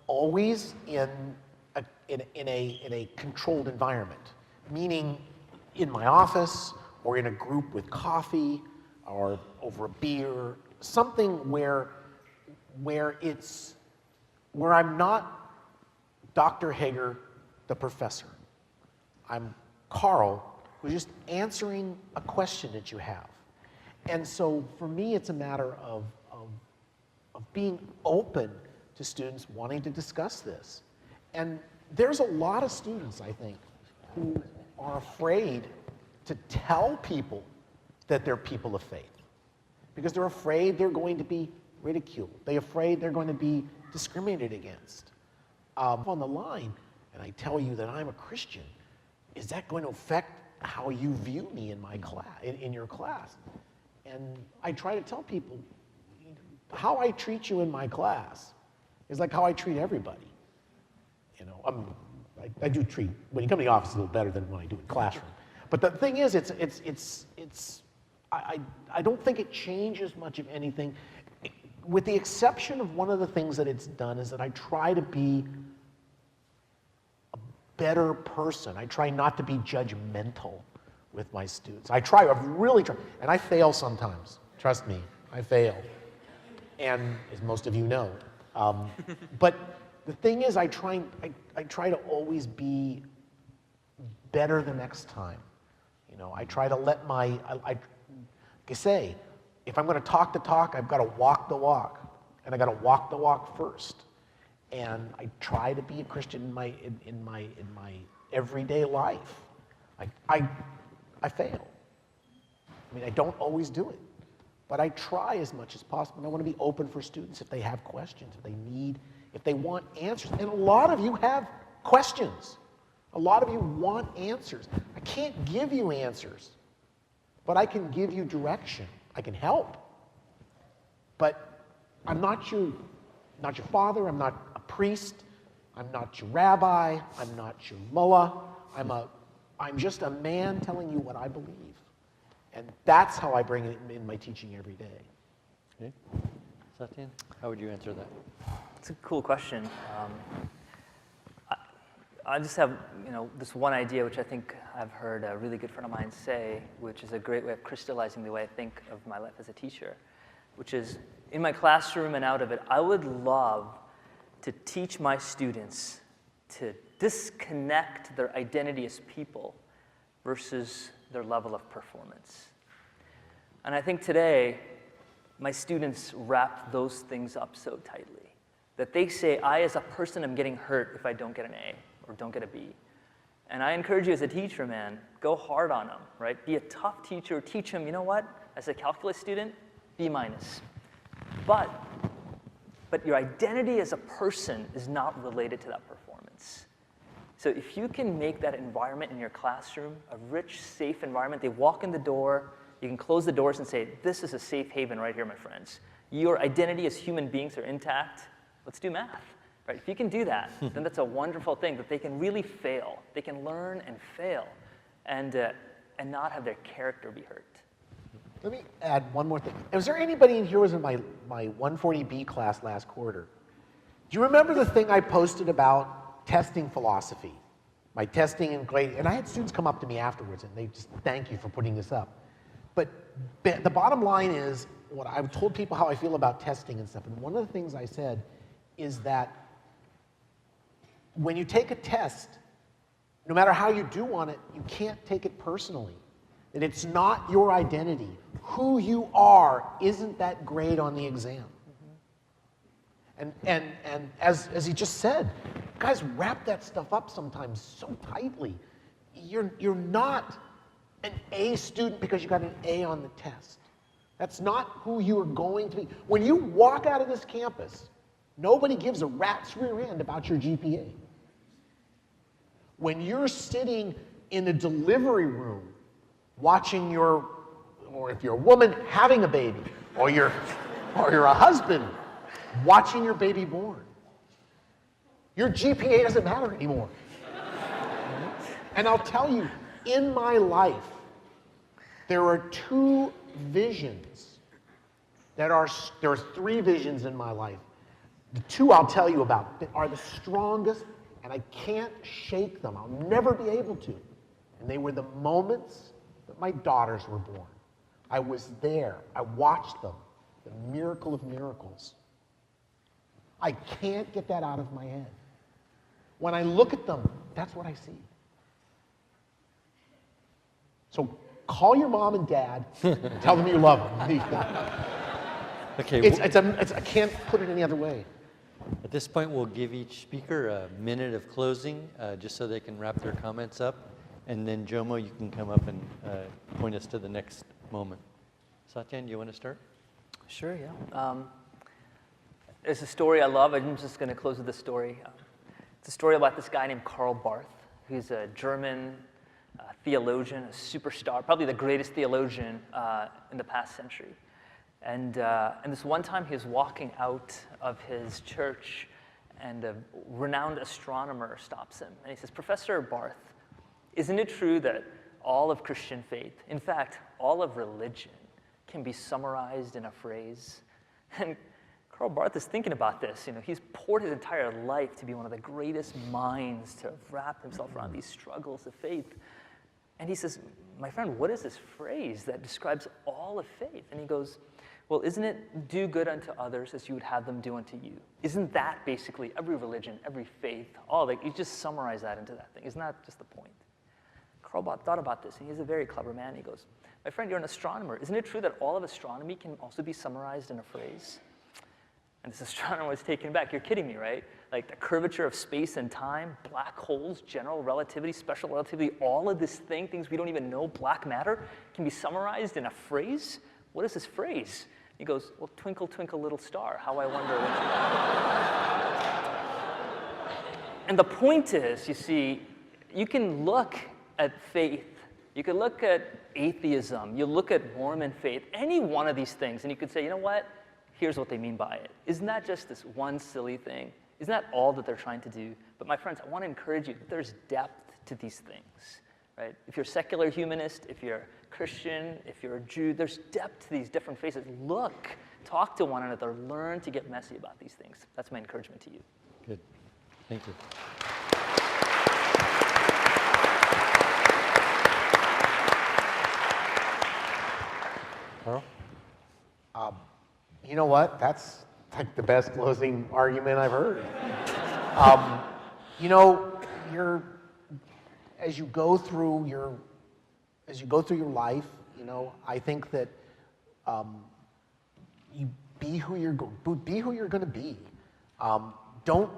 always in a controlled environment, meaning in my office or in a group with coffee or over a beer, something where I'm not Dr. Hoeger, the professor. I'm Carl, who's just answering a question that you have. And so for me, it's a matter of being open to students wanting to discuss this. And there's a lot of students, I think, who are afraid to tell people that they're people of faith because they're afraid they're going to be ridiculed. They're afraid they're going to be discriminated against. On the line, and I tell you that I'm a Christian, is that going to affect how you view me in my class, in your class? And I try to tell people, how I treat you in my class is like how I treat everybody. You know, I do treat, when you come to the office, a little better than when I do in classroom. But the thing is, I don't think it changes much of anything, with the exception of one of the things that it's done is that I try to be a better person. I try not to be judgmental with my students. I've really tried, and I fail sometimes. Trust me, I fail. And as most of you know. But the thing is, I try to always be better the next time. You know, I try to let like I say, if I'm going to talk the talk, I've got to walk the walk, and I got to walk the walk first. And I try to be a Christian in my everyday life. I fail. I mean, I don't always do it, but I try as much as possible. And I want to be open for students if they have questions, if they want answers. And a lot of you have questions. A lot of you want answers. I can't give you answers, but I can give you direction. I can help. But I'm not your father. I'm not a priest. I'm not your rabbi. I'm not your mullah. I'm just a man telling you what I believe. And that's how I bring it in my teaching every day. Okay. Satyan, how would you answer that? It's a cool question. I just have, this one idea which I think I've heard a really good friend of mine say, which is a great way of crystallizing the way I think of my life as a teacher, which is in my classroom and out of it, I would love to teach my students to disconnect their identity as people versus their level of performance. And I think today, my students wrap those things up so tightly that they say, I as a person am getting hurt if I don't get an A or don't get a B. And I encourage you as a teacher, man, go hard on them, right? Be a tough teacher, teach them, you know what? As a calculus student, B minus. But your identity as a person is not related to that performance. So if you can make that environment in your classroom a rich, safe environment, they walk in the door, you can close the doors and say, this is a safe haven right here, my friends. Your identity as human beings are intact. Let's do math. Right? If you can do that, then that's a wonderful thing, that they can really fail. They can learn and fail and not have their character be hurt. Let me add one more thing. Was there anybody in here who was in my 140B class last quarter? Do you remember the thing I posted about testing philosophy? My testing and grade, and I had students come up to me afterwards and they just thank you for putting this up. But the bottom line is, what I've told people how I feel about testing and stuff, and one of the things I said is that when you take a test, no matter how you do on it, you can't take it personally. That it's not your identity. Who you are isn't that grade on the exam. And as he just said, guys wrap that stuff up sometimes so tightly. You're not an A student because you got an A on the test. That's not who you are going to be. When you walk out of this campus, nobody gives a rat's rear end about your GPA. When you're sitting in the delivery room watching or if you're a woman, having a baby, or you're a husband, watching your baby born, your GPA doesn't matter anymore. And I'll tell you, in my life, there are two visions there are three visions in my life The two I'll tell you about that are the strongest, and I can't shake them. I'll never be able to. And they were the moments that my daughters were born. I was there. I watched them. The miracle of miracles. I can't get that out of my head. When I look at them, that's what I see. So call your mom and dad and tell them you love them. Okay. I can't put it any other way. At this point, we'll give each speaker a minute of closing, just so they can wrap their comments up. And then, Jomo, you can come up and point us to the next moment. Satyan, do you want to start? Sure, yeah. There's a story I love. I'm just going to close with this story. It's a story about this guy named Karl Barth, who's a German theologian, a superstar, probably the greatest theologian in the past century. And this one time he was walking out of his church, and a renowned astronomer stops him. And he says, "Professor Barth, isn't it true that all of Christian faith, in fact, all of religion, can be summarized in a phrase?" And Karl Barth is thinking about this. You know, he's poured his entire life to be one of the greatest minds to wrap himself around these struggles of faith. And he says, "My friend, what is this phrase that describes all of faith?" And he goes, "Well, isn't it do good unto others as you would have them do unto you? Isn't that basically every religion, every faith, all that? You just summarize that into that thing. Isn't that just the point?" Karl Barth thought about this, and he's a very clever man. He goes, "My friend, you're an astronomer. Isn't it true that all of astronomy can also be summarized in a phrase?" And this astronomer was taken aback. "You're kidding me, right? Like the curvature of space and time, black holes, general relativity, special relativity, all of this things we don't even know, black matter, can be summarized in a phrase? What is this phrase?" He goes, "Well, twinkle, twinkle, little star, how I wonder what you..." And the point is, you see, you can look at faith, you can look at atheism, you look at Mormon faith, any one of these things, and you could say, you know what? Here's what they mean by it. Isn't that just this one silly thing? Isn't that all that they're trying to do? But my friends, I want to encourage you that there's depth to these things, right? If you're a secular humanist, if you're a Christian, if you're a Jew, there's depth to these different faces. Look, talk to one another, learn to get messy about these things. That's my encouragement to you. Good. Thank you. Carl? You know what? That's like the best closing argument I've heard. You know, as you go through your life, you know, I think that you be who you're going to be. Don't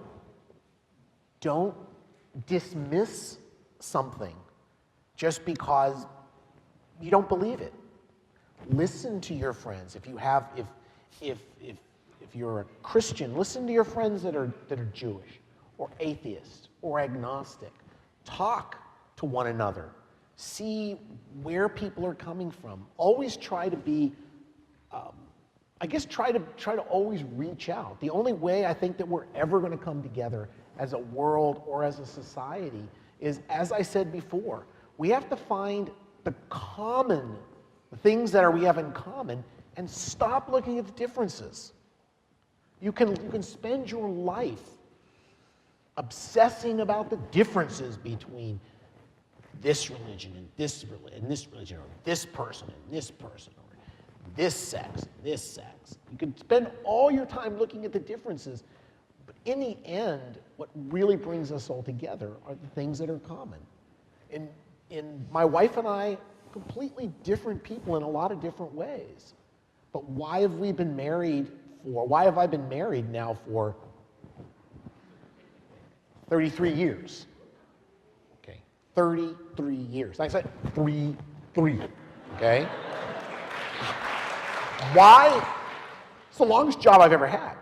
dismiss something just because you don't believe it. Listen to your friends. If you're a Christian, listen to your friends that are Jewish or atheist or agnostic. Talk to one another. See where people are coming from. Always try to be, try to always reach out. The only way I think that we're ever going to come together as a world or as a society is, as I said before, we have to find the things that we have in common and stop looking at the differences. You can spend your life obsessing about the differences between this religion and this religion, or this person and this person, or this sex and this sex. You can spend all your time looking at the differences, but in the end, what really brings us all together are the things that are common. In my wife and I, completely different people in a lot of different ways. But why have I been married now for 33 years? Okay, 33 years. I said three, okay? Why? It's the longest job I've ever had.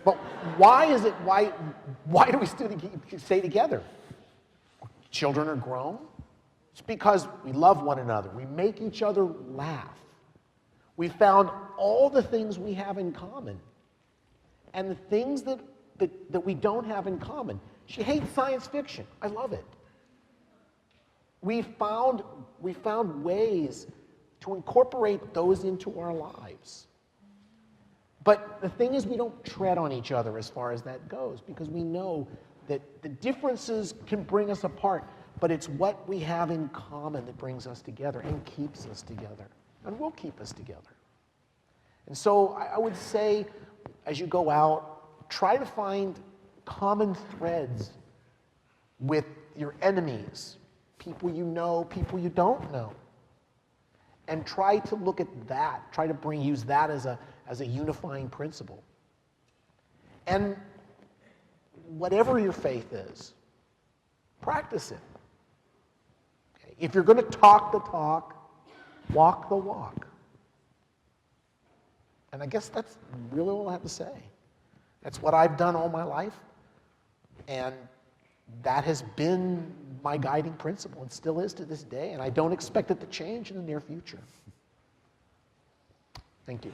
But why do we still stay together? Children are grown. It's because we love one another. We make each other laugh. We found all the things we have in common. And the things that we don't have in common. She hates science fiction. I love it. We found ways to incorporate those into our lives. But the thing is, we don't tread on each other as far as that goes, because we know that the differences can bring us apart, but it's what we have in common that brings us together and keeps us together, and will keep us together. And so I would say, as you go out, try to find common threads with your enemies, people you know, people you don't know, and try to look at that, try to use that as a unifying principle. And whatever your faith is, practice it. Okay? If you're going to talk the talk, walk the walk. And I guess that's really all I have to say. That's what I've done all my life, and that has been my guiding principle and still is to this day, and I don't expect it to change in the near future. Thank you.